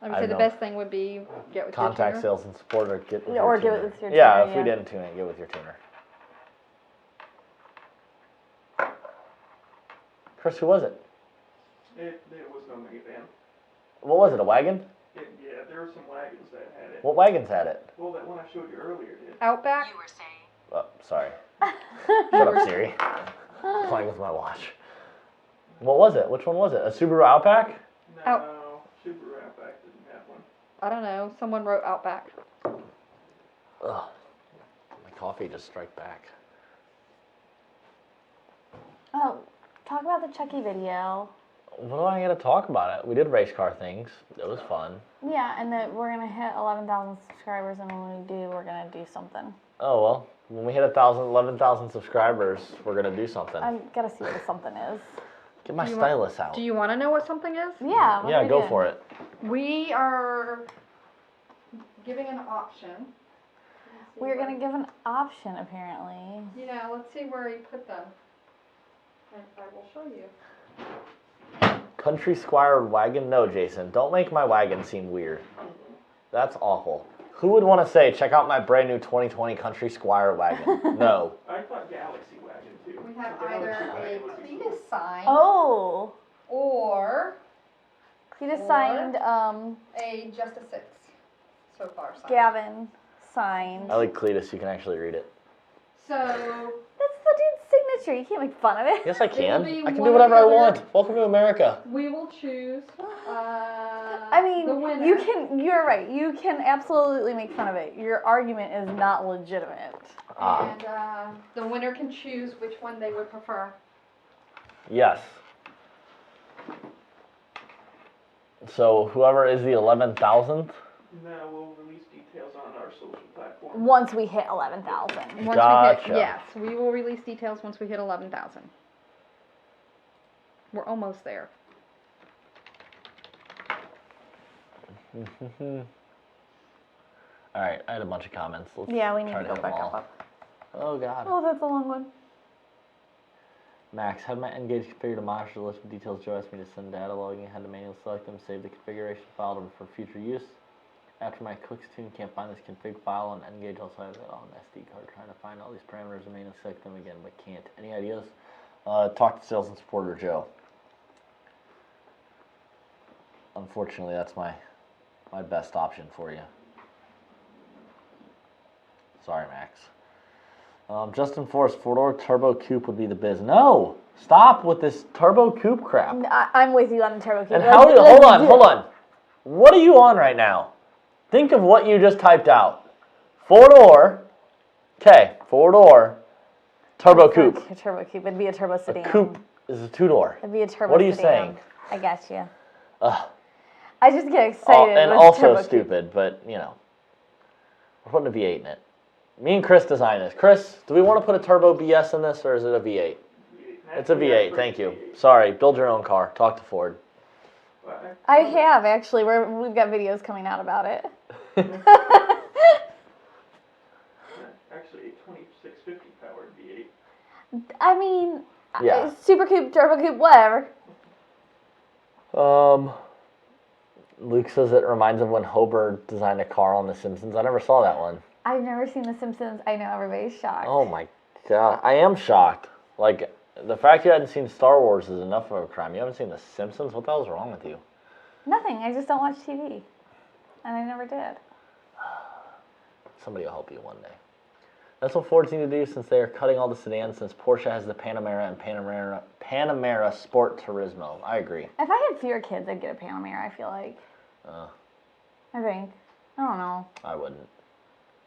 I would say the best thing would be get with Contact your tuner. sales and support or get with Or your get tuner. with your Yeah, tuner, if we didn't tune it, get with your tuner. Chris, who was it? It was no minivan. What was it, a wagon? Yeah, there were some wagons that had it. What wagons had it? Well, that one I showed you earlier did. Outback? You were saying. Oh, sorry. Shut up, Siri. Playing with my watch. What was it? Which one was it? A Subaru Outback? No, Subaru Outback didn't have one. I don't know. Someone wrote Outback. Ugh. My coffee just struck back. Oh, talk about the Chucky video. What do I got to talk about it? We did race car things. It was fun. Yeah, and that we're gonna hit 11,000 subscribers, and when we do, we're gonna do something. Oh, well, when we hit 11,000 subscribers, we're going to do something. I gotta see what the something is. Get my stylus out. Do you want to know what something is? Yeah. What Yeah, are we go doing? for it. We are giving an option. We're gonna give an option, apparently. Yeah, let's see where he put them. And I will show you. Country Squire wagon? No, Jason. Don't make my wagon seem weird. That's awful. Who would want to say, check out my brand new 2020 Country Squire wagon? No. I thought Galaxy wagon too. We have The either Galaxy a wagon would be cool. Cletus sign Oh, or Cletus Or- signed. a Just a Six so far sign. Gavin signed. I like Cletus. You can actually read it. So That's the dude's signature. You can't make fun of it. Yes, I can. be I can one do or whatever the I other. want. Welcome to America. we will choose. I mean, the winner. you can. You're right. You can absolutely make fun of it. Your argument is not legitimate. And the winner can choose which one they would prefer. Yes. So whoever is the 11,000th. No, we'll release details on our social platforms. Once we hit 11,000. Once Gotcha. we hit, yes, we will release details once we hit 11,000. We're almost there. All right, I had a bunch of comments. Let's Yeah, we need try to go hit back them all. up. Oh God. Oh, that's a long one. Max, had my Engage configured to monitor the list of details Joe asked me to send data logging. I had to manually select them, save the configuration file for future use. After my clicks tune, can't find this config file on Engage. Also have it on an SD card. Trying to find all these parameters and manually select them again, but can't. Any ideas? Talk to sales and support or Joe. Unfortunately, that's my best option for you. Sorry, Max. Justin Forrest, 4-door turbo coupe would be the biz. No! Stop with this turbo coupe crap. I'm with you on the turbo coupe. And how are you, hold on. What are you on right now? Think of what you just typed out. 4-door, okay, 4-door, turbo coupe. A turbo coupe. It'd be a turbo A sedan. coupe is a 2-door. It'd be a turbo What are you sedan. saying? I got you. Ugh. I just get excited. And with also turbo coupe. stupid, but you know. We're putting a V8 in it. Me and Chris designed this. Chris, do we want to put a turbo BS in this or is it a V8? It's a V8, thank you. Sorry, build your own car. Talk to Ford. I have actually. We've got videos coming out about it. Actually, a 2650 powered V8. I mean, Yeah. super coupe, turbo coupe, whatever. Luke says it reminds him when Hober designed a car on The Simpsons. I never saw that one. I've never seen The Simpsons. I know everybody's shocked. Oh my God. I am shocked. Like, the fact you hadn't seen Star Wars is enough of a crime. You haven't seen The Simpsons? What the hell's wrong with you? Nothing. I just don't watch TV, and I never did. Somebody will help you one day. That's what Ford's need to do since they are cutting all the sedans since Porsche has the Panamera and Panamera Sport Turismo. I agree. If I had fewer kids, I'd get a Panamera, I feel like. I think. I don't know. I wouldn't.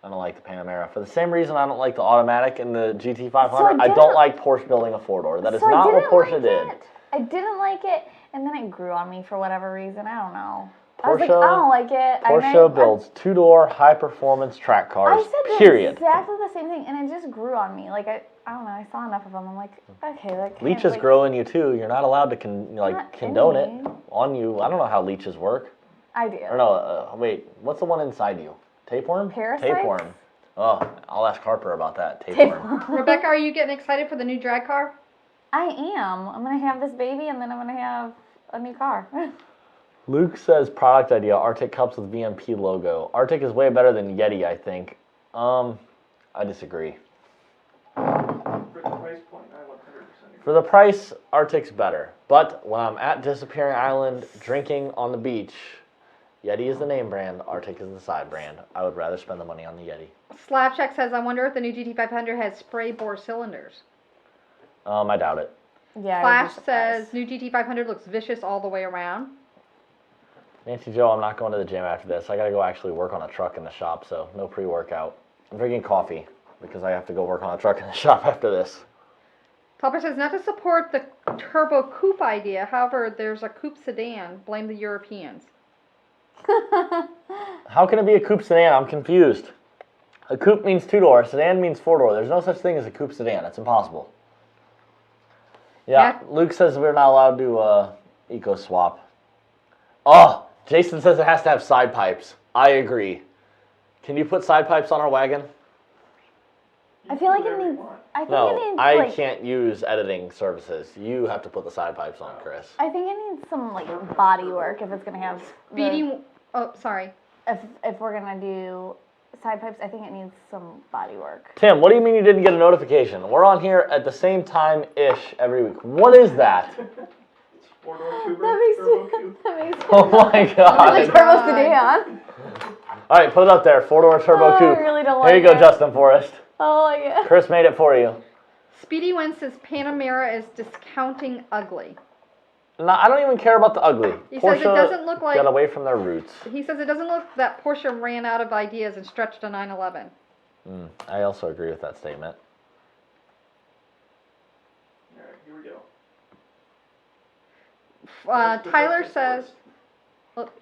I don't like the Panamera. For the same reason I don't like the automatic in the GT500, So I don't like Porsche building a four-door. That is So I not what didn't Porsche like did. it. I didn't like it, and then it grew on me for whatever reason. I don't know. I was like, Porsche- I don't like it. Porsche builds two-door, high-performance track I cars, said period. exactly the same thing, and it just grew on me. Like, I don't know. I saw enough of them. I'm like, okay, like. Leeches like, grow in you, too. You're not allowed to Not condone in me. it on you. I don't know how leeches work. I do. Or no, wait. What's the one inside you? Tapeworm? Parasites? Tapeworm. Oh, I'll ask Harper about that. Tapeworm. Rebecca, are you getting excited for the new drag car? I am. I'm gonna have this baby, and then I'm gonna have a new car. Luke says product idea, Arctic cups with VMP logo. Arctic is way better than Yeti, I think. I disagree. For the price point, I 100% agree. For the price, Arctic's better. But when I'm at Disappearing Island drinking on the beach, Yeti is the name brand, Arctic is the side brand. I would rather spend the money on the Yeti. Slapcheck says, I wonder if the new GT500 has spray bore cylinders. I doubt it. Yeah. Flash says, new GT500 looks vicious all the way around. Nancy Joe, I'm not going to the gym after this. I gotta go actually work on a truck in the shop, so no pre-workout. I'm drinking coffee because I have to go work on a truck in the shop after this. Topper says, not to support the turbo coupe idea, however, there's a coupe sedan. Blame the Europeans. How can it be a coupe sedan? I'm confused. A coupe means two-door, a sedan means four-door. There's no such thing as a coupe sedan. It's impossible. Yeah, Luke says we're not allowed to eco swap. Oh, Jason says it has to have side pipes. I agree. Can you put side pipes on our wagon? I feel like Whatever you it needs. want. I think No, it needs I like. can't use editing services. You have to put the side pipes on, Chris. I think it needs some like body work if it's gonna have. Speedy, oh, sorry. If we're gonna do side pipes, I think it needs some body work. Tim, what do you mean you didn't get a notification? We're on here at the same time-ish every week. What is that? It's four-door turbo, That makes turbo me. coupe. That makes me. Oh my god. Turbo sedan. All right, put it up there. Four-door turbo Oh, coupe. I really don't Here you like go, it. Justin Forrest. Oh, like it. Chris made it for you. Speedy Win says, Panamera is discounting ugly. No, I don't even care about the ugly. He says it doesn't look like- Get away from their roots. He says it doesn't look that Porsche ran out of ideas and stretched a 911. I also agree with that statement. Alright, here we go.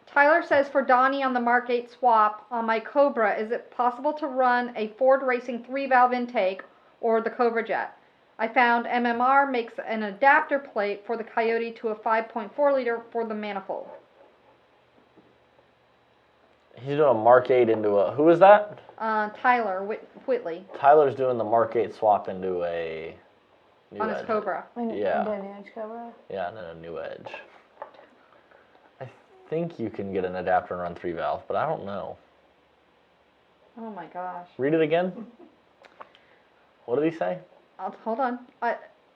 Tyler says for Donny on the Mark 8 swap on my Cobra, is it possible to run a Ford Racing 3-valve intake or the Cobra Jet? I found MMR makes an adapter plate for the Coyote to a 5.4 liter for the manifold. He's doing a Mark 8 into a... Who is that? Tyler Whitley Tyler's doing the Mark 8 swap into a... New on his Edge. Cobra. Yeah. Cobra. Yeah, and then a new Edge. I think you can get an adapter and run 3-valve, but I don't know. Oh my gosh. Read it again. What did he say? Hold on.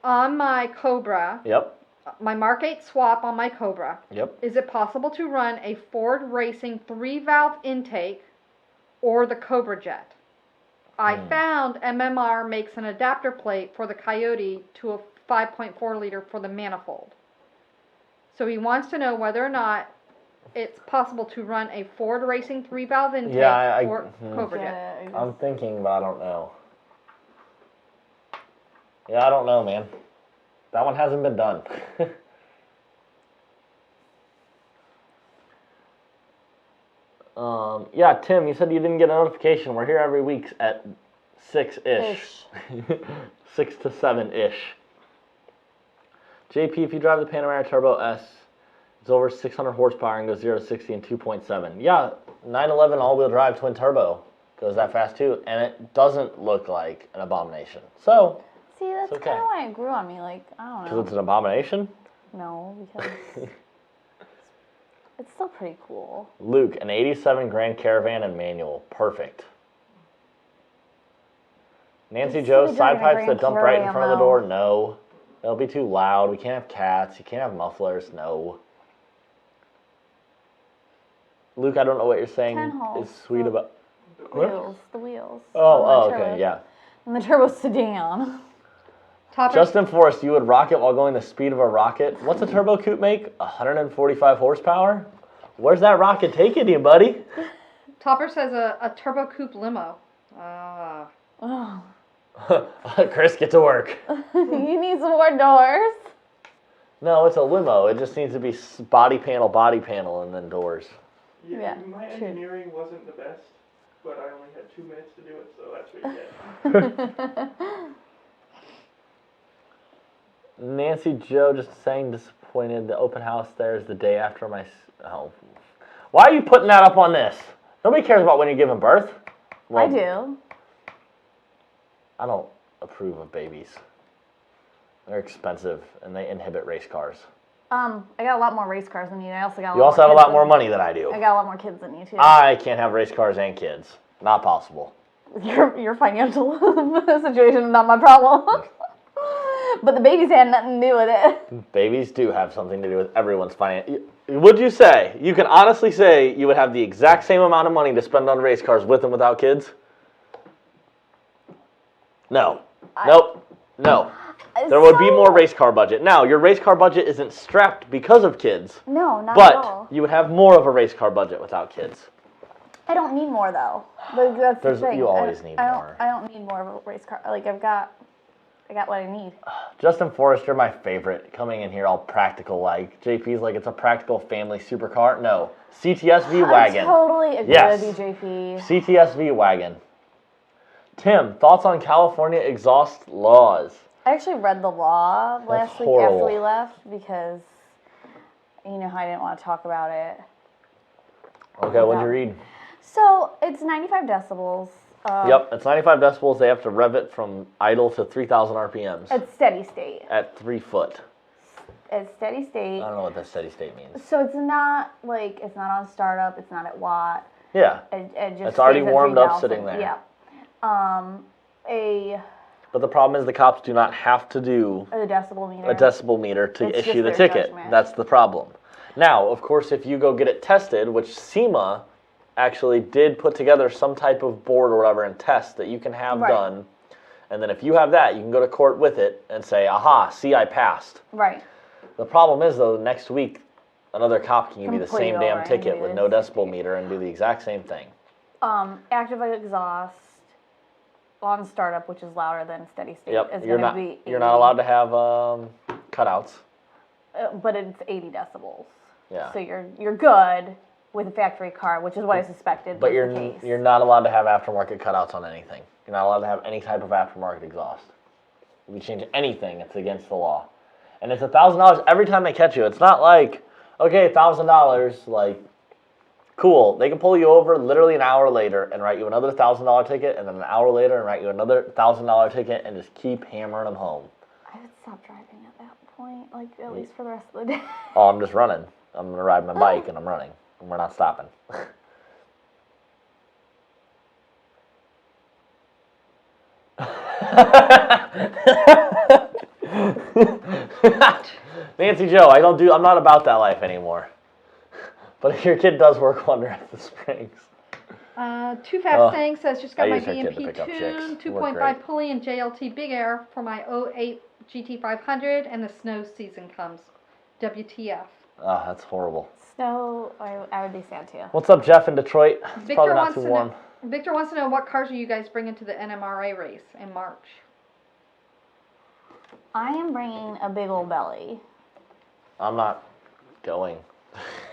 On my Cobra, Yep. my Mark 8 swap on my Cobra, Yep. is it possible to run a Ford Racing 3-valve intake or the Cobra Jet? I found MMR makes an adapter plate for the Coyote to a 5.4 liter for the manifold. So he wants to know whether or not it's possible to run a Ford Racing 3-valve intake or Cobra Jet. I'm thinking, but I don't know. Yeah, I don't know, man. That one hasn't been done. Yeah, Tim, you said you didn't get a notification. We're here every week at 6-ish. 6 to 7-ish. JP, if you drive the Panamera Turbo S, it's over 600 horsepower and goes 0 to 60 in 2.7. Yeah, 911 all-wheel drive twin turbo goes that fast too, and it doesn't look like an abomination. So, See, that's okay. kind of why it grew on me. Like, I don't know. because it's an abomination? No, because it's still pretty cool. Luke, an 87 Grand Caravan and manual. Perfect. Nancy It's Joe, silly side driving a pipes that Grand dump right in Caravan, front of the though. door? No. They'll be too loud. We can't have cats. You can't have mufflers. No. Luke, I don't know what you're saying 10 holes, is sweet so- about... The wheels. Oh, on the okay, turbo. yeah. And the turbo sedan. Topper, Justin Forrest, you would rocket while going the speed of a rocket. What's a turbo coupe make? 145 horsepower? Where's that rocket taking you, buddy? Topper says a turbo coupe limo. Ah. Oh. Chris, get to work. You need some more doors. No, it's a limo. It just needs to be body panel, and then doors. Yeah, My true. engineering wasn't the best, but I only had 2 minutes to do it, so that's what you get. Nancy Joe just saying disappointed. The open house there is the day after my... Oh. Why are you putting that up on this? Nobody cares about when you're giving birth. Well, I do. I don't approve of babies. They're expensive, and they inhibit race cars. I got a lot more race cars than you. I also got. You also have a lot more money than I do. I got a lot more kids than you too. I can't have race cars and kids. Not possible. Your financial situation is not my problem. But the babies had nothing to do with it. Babies do have something to do with everyone's finance. Would you say, you can honestly say you would have the exact same amount of money to spend on race cars with and without kids? No. Nope. No. There would be more race car budget. Now, your race car budget isn't strapped because of kids. No, not at all. But you would have more of a race car budget without kids. I don't need more though. Like, that's the thing. You always need more. I don't need more of a race car. Like I got what I need. Justin Forrest, you're my favorite. Coming in here all practical like. JP's like, it's a practical family supercar. No. CTSV wagon. I totally agree Yes. with you, JP. CTSV wagon. Tim, thoughts on California exhaust laws? I actually read the law last week horrible. after we left because you know how I didn't want to talk about it. Okay, what'd you read? So it's 95 decibels. Yep, it's 95 decibels. They have to rev it from idle to 3,000 RPMs. At steady state. At 3 foot. At steady state. I don't know what that steady state means. So it's not like, it's not on startup, it's not at watt. Yeah. It just It's already stays at warmed up 3,000. sitting there. Yeah. But the problem is the cops do not have to do A decibel meter. a decibel meter to It's issue the just their ticket. judgment. That's the problem. Now, of course, if you go get it tested, which SEMA actually did put together some type of board or whatever and test that you can have Right. done, and then if you have that, you can go to court with it and say, aha, see, I passed. Right. The problem is, though, next week, another cop can give you the Complete same over damn and ticket do with this. no decibel meter and do the exact same thing. Active exhaust on startup, which is louder than steady state, Yep, is you're going not to be 80, you're not allowed to have cutouts. but it's 80 decibels. Yeah. So you're good with a factory car, which is what I suspected But was the case. you're not allowed to have aftermarket cutouts on anything. You're not allowed to have any type of aftermarket exhaust. If you change anything, it's against the law. And it's $1,000 every time they catch you. It's not like, okay, $1,000, like, cool. They can pull you over literally an hour later and write you another $1,000 ticket, and then an hour later and write you another $1,000 ticket, and just keep hammering them home. I would stop driving at that point, like at least for the rest of the day. Oh, I'm just running. I'm going to ride my bike, and I'm running. And we're not stopping. Nancy Joe, I'm not about that life anymore. But if your kid does work wonder at the Springs. Too Fast Thing says, just got I my use her kid to VMP pick up tune, chicks. Work 2.5 great. pulley and JLT Big Air for my 08 GT500, and the snow season comes. WTF. Oh, that's horrible. Snow, I would be sad too. What's up, Jeff in Detroit? It's Victor probably not wants too to warm. know. Victor wants to know what cars are you guys bringing to the NMRA race in March? I am bringing a big old belly. I'm not going.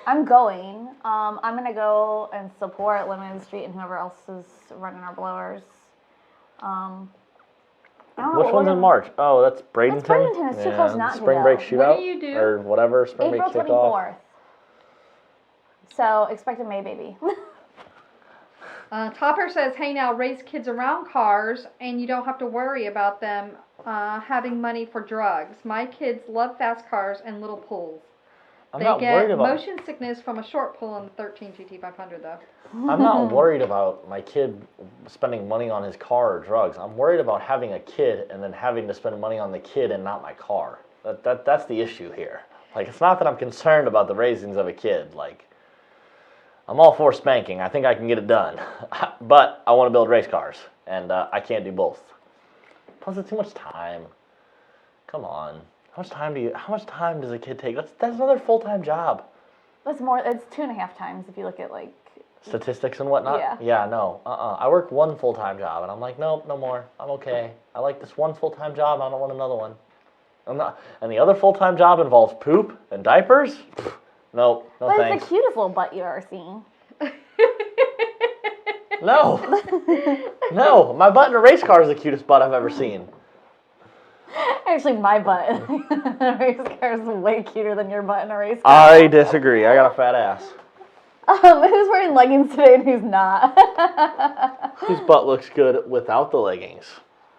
I'm going. I'm gonna go and support Limited Street and whoever else is running our blowers. I don't know Which what one's we're in gonna- March? Oh, that's Bradenton? That's Bradenton. It's too close not to Spring go. break What shootout? do you do? Or whatever, spring April break kickoff. 24th. So expect a May baby. Topper says, hey now, raise kids around cars and you don't have to worry about them having money for drugs. My kids love fast cars and little pulls. I'm They not get worried about motion sickness from a short pull on the 13 GT500 though. I'm not worried about my kid spending money on his car or drugs. I'm worried about having a kid and then having to spend money on the kid and not my car. That's the issue here. Like, it's not that I'm concerned about the raisings of a kid. Like, I'm all for spanking. I think I can get it done. But I want to build race cars, and I can't do both. Plus, it's too much time. Come on. How much time does a kid take? That's another full-time job. That's more. It's 2.5 times if you look at like Statistics and whatnot? Yeah. Yeah, no. I work one full-time job, and I'm like, nope, no more. I'm okay. I like this one full-time job. I don't want another one. And the other full-time job involves poop and diapers? Nope, no But thanks. it's the cutest little butt you've ever seen. No. No, my butt in a race car is the cutest butt I've ever seen. Actually, my butt in a race car is way cuter than your butt in a race car. I disagree. I got a fat ass. Who's wearing leggings today and who's not? Whose butt looks good without the leggings?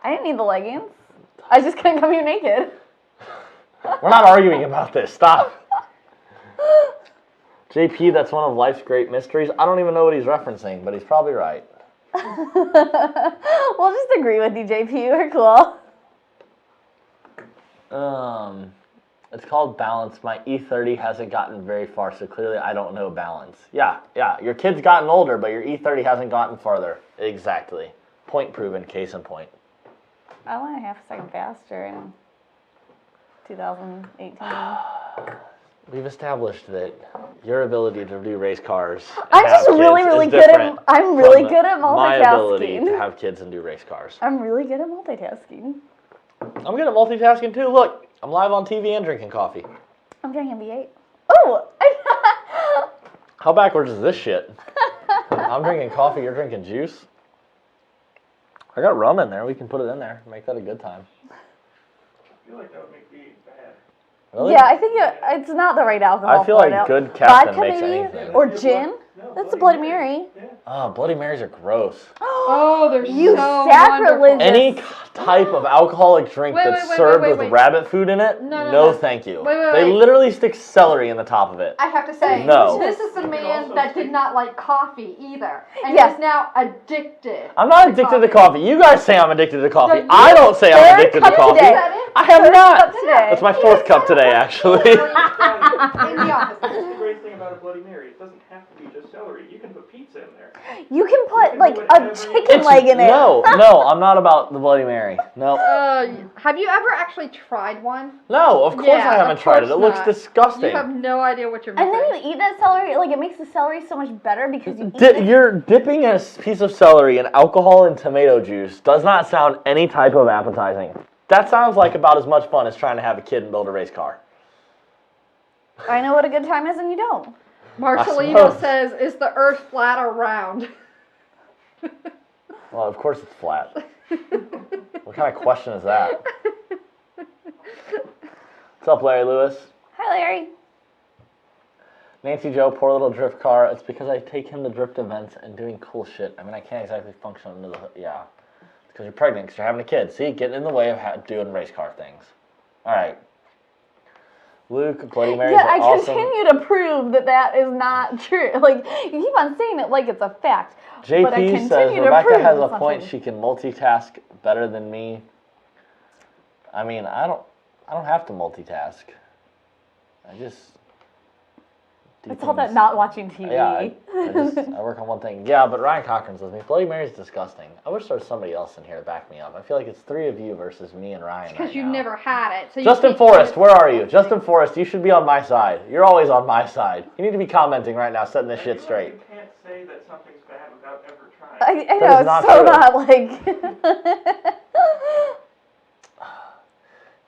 I didn't need the leggings. I just couldn't come here naked. We're not arguing about this. Stop. JP, that's one of life's great mysteries. I don't even know what he's referencing, but he's probably right. We'll just agree with you, JP. We're cool. It's called balance. My E30 hasn't gotten very far, so clearly I don't know balance. Yeah. Your kid's gotten older, but your E30 hasn't gotten farther. Exactly. Point proven, case in point. I went a half a second faster in 2018. We've established that your ability to do race cars and I'm have just kids really is good different at. I'm really from good at my ability to multitasking. have kids and do race cars. I'm really good at multitasking. I'm good at multitasking too. Look, I'm live on TV and drinking coffee. I'm drinking V8. Oh! How backwards is this shit? I'm drinking coffee, you're drinking juice. I got rum in there. We can put it in there. Make that a good time. I feel like that would make me bad. Really? Yeah, I think it's not the right alcohol. I feel for like it. good captain Vodka makes maybe? anything. Or gin. No, That's a Bloody Mary. Yeah. Oh, Bloody Marys are gross. Oh, they're You so sacrilegious. wonderful. Any type of alcoholic drink Wait, that's wait, wait, served wait, with wait. rabbit food in it, No. thank you. Wait, They wait. literally stick celery in the top of it. I have to say, No. this is a man that did not like coffee either, and Yes. is now addicted. I'm not addicted to coffee. You guys say I'm addicted to coffee. No, I don't say I'm Third addicted to cup coffee. today. I have not. Today. That's my fourth cup today, actually. In the office. That's the great thing about a Bloody Mary. It doesn't have to be just celery. You can put pizza in there. You can put can like do a whatever you chicken want. leg in it. No, I'm not about the Bloody Mary. No. Have you ever actually tried one? No, of course Yeah, I haven't of tried it. course It looks not. disgusting. You have no idea what you're And missing. then you eat that celery, like it makes the celery so much better because you eat it. You're dipping a piece of celery in alcohol and tomato juice. Does not sound any type of appetizing. That sounds like about as much fun as trying to have a kid and build a race car. I know what a good time is and you don't. Marcelino suppose. says, "Is the Earth flat or round?" Well, of course it's flat. What kind of question is that? What's up, Larry Lewis? Hi, Larry. Nancy Joe, poor little drift car. It's because I take him to drift events and doing cool shit. I mean, I can't exactly function under the yeah. It's because you're pregnant, because you're having a kid. See, getting in the way of doing race car things. All right. Luke, Bloody Marys Yeah, are I awesome. continue to prove that is not true. Like, you keep on saying it like it's a fact. but I JP continue says to Rebecca prove has a it's not point. true. She can multitask better than me. I mean, I don't have to multitask. I just do It's all that things. not watching TV. Yeah, I work on one thing. Yeah, but Ryan Cochran's with me. Bloody Mary's disgusting. I wish there was somebody else in here to back me up. I feel like it's three of you versus me and Ryan Because right you've now. never had it. So you Justin can't Forrest, say where it's are you? disgusting. Justin Forrest, you should be on my side. You're always on my side. You need to be commenting right now, setting this shit straight. You can't say that something's bad without ever trying. I That know, is not it's so true. not like.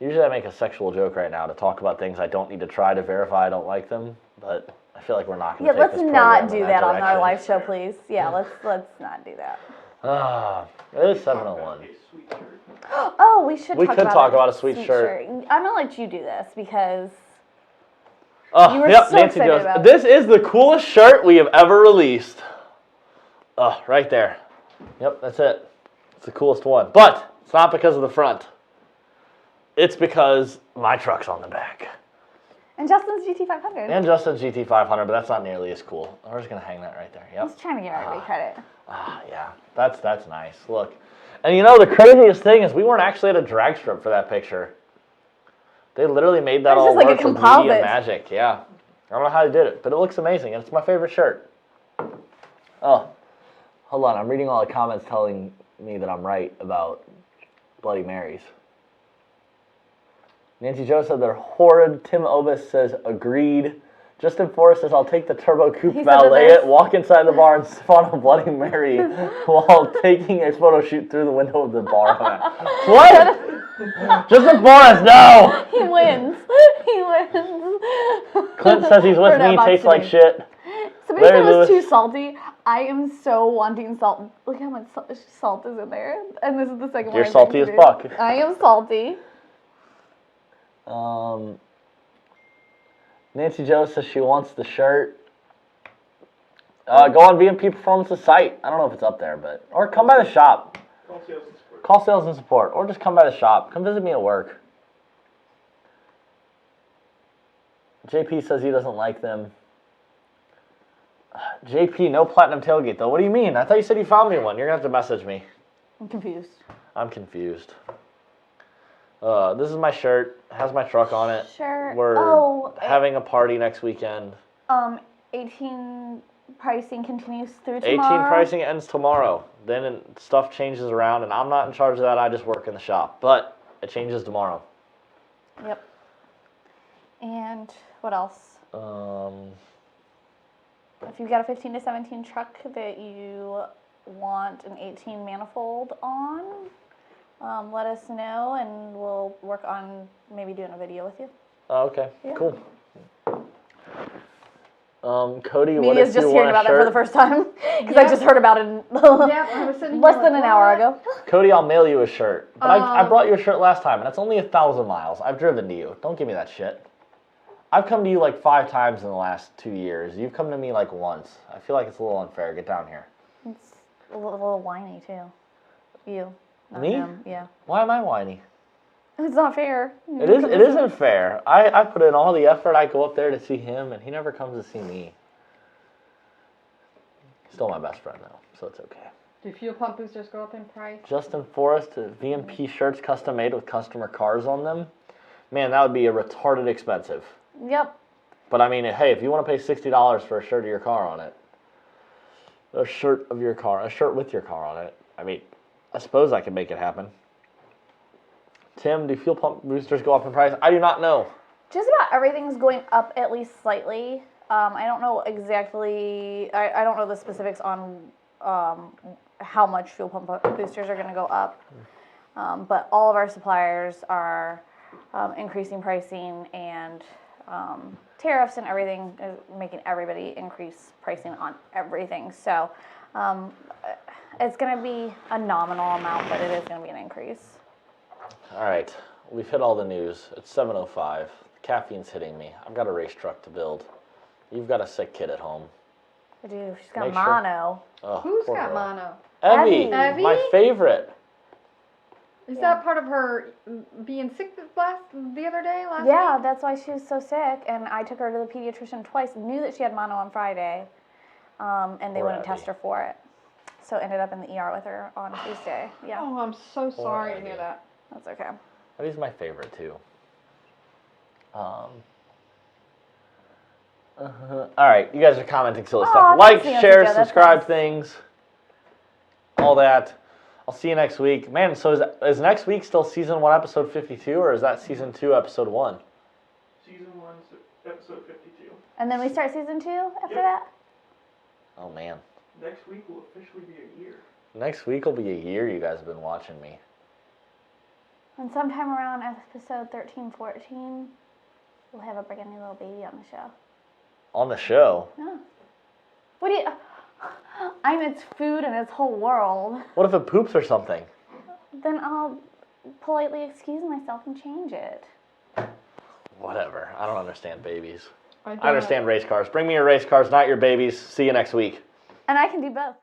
Usually I make a sexual joke right now to talk about things I don't need to try to verify I don't like them, but I feel like we're not going Yeah, to take let's this not program do in that on our direction. live show, please. Yeah, let's not do that. It is 7:01. A sweet shirt. Oh, we should. We talk could about talk about a sweet shirt. I'm gonna let you do this because Oh, You were yep, so Nancy excited Jones. about it. This is the coolest shirt we have ever released. Oh, right there. Yep, that's it. It's the coolest one. But it's not because of the front. It's because my truck's on the back. and Justin's GT500. And Justin's GT500, but that's not nearly as cool. We're just going to hang that right there. I Yep. was trying to give everybody credit. Yeah, that's nice. Look. And you know, the craziest thing is we weren't actually at a drag strip for that picture. They literally made that It's all just like a work with media composite. magic. Yeah. I don't know how they did it, but it looks amazing, and it's my favorite shirt. Oh, hold on. I'm reading all the comments telling me that I'm right about Bloody Marys. Nancy Jo said they're horrid. Tim Obis says agreed. Justin Forrest says I'll take the Turbo Coupe, valet it, walk inside the bar, and sip on a Bloody Mary while taking a photo shoot through the window of the bar. What? Justin Forrest, no! He wins. He wins. Clint says he's with Burnout me, Box tastes like today. shit. Somebody Larry said it was Lewis. too salty. I am so wanting salt. Look how much salt is in there. And this is the second one. You're salty as fuck. I am salty. Nancy Jo says she wants the shirt. Go on VMP Performance's site. I don't know if it's up there, but or come by the shop. Call sales and support. Call sales and support, or just come by the shop. Come visit me at work. JP says he doesn't like them. JP, no platinum tailgate though. What do you mean? I thought you said you found me one. You're gonna have to message me. I'm confused. I'm confused. This is my shirt. It has my truck on it. Sure. We're having a party next weekend. 18 pricing continues through 18 tomorrow. pricing ends tomorrow. Then stuff changes around, and I'm not in charge of that. I just work in the shop. But it changes tomorrow. Yep. And what else? If you've got a 15 to 17 truck that you want an 18 manifold on, let us know, and we'll work on maybe doing a video with you. Oh, okay. Yeah. Cool. Cody, what Media's if just you hearing want a about that for shirt? the first time because I just heard about it Yeah, I was sitting less here than like, an hour what? ago. Cody, I'll mail you a shirt. But I brought you a shirt last time, and it's only 1,000 miles. I've driven to you. Don't give me that shit. I've come to you like 5 times in the last 2 years. You've come to me like once. I feel like it's a little unfair. Get down here. It's a little whiny too. You. Not Me? him. Yeah. Why am I whiny? It's not fair. It isn't fair. I put in all the effort. I go up there to see him, and he never comes to see me. He's still my best friend, though, so it's okay. Do fuel pump boosters go up in price? Justin Forrest, VMP shirts custom made with customer cars on them. Man, that would be a retarded expensive. Yep. But I mean, hey, if you want to pay $60 for a shirt of your car on it, a shirt of your car, a shirt with your car on it, I mean, I suppose I could make it happen. Tim, do fuel pump boosters go up in price? I do not know. Just about everything's going up at least slightly. I don't know exactly. I don't know the specifics on how much fuel pump boosters are going to go up. But all of our suppliers are increasing pricing, and tariffs and everything is making everybody increase pricing on everything. So it's going to be a nominal amount, but it is going to be an increase. All right, we've hit all the news. It's 7:05. Caffeine's hitting me. I've got a race truck to build. You've got a sick kid at home. I do. She's got Make sure- mono. Oh, Who's poor got girl. mono? Evie, Evie? my favorite. Is that part of her being sick the other day, last Yeah, week? that's why she was so sick, and I took her to the pediatrician twice. Knew that she had mono on Friday, and they Poor wouldn't Abby. test her for it. So ended up in the ER with her on Tuesday. Yeah, Oh, I'm so sorry to Evie. hear that. that's okay. Evie's my favorite too. All right, you guys are commenting silly Aw, stuff. Like, thanks, Nancy share, Jo, that's subscribe, nice. things, all that. I'll see you next week. Man, so is next week still season 1, episode 52, or is that season 2, episode 1? Season 1, episode 52. And then we start season 2 after Yep. that? Oh man, Next week will officially be a year. next week will be a year you guys have been watching me. And sometime around episode 13, 14, we'll have a brand new little baby on the show. On the show. Yeah. What do you... I'm its food and its whole world. What if it poops or something? Then I'll politely excuse myself and change it. Whatever. I don't understand babies. I I understand race cars. Bring me your race cars, not your babies. See you next week. And I can do both.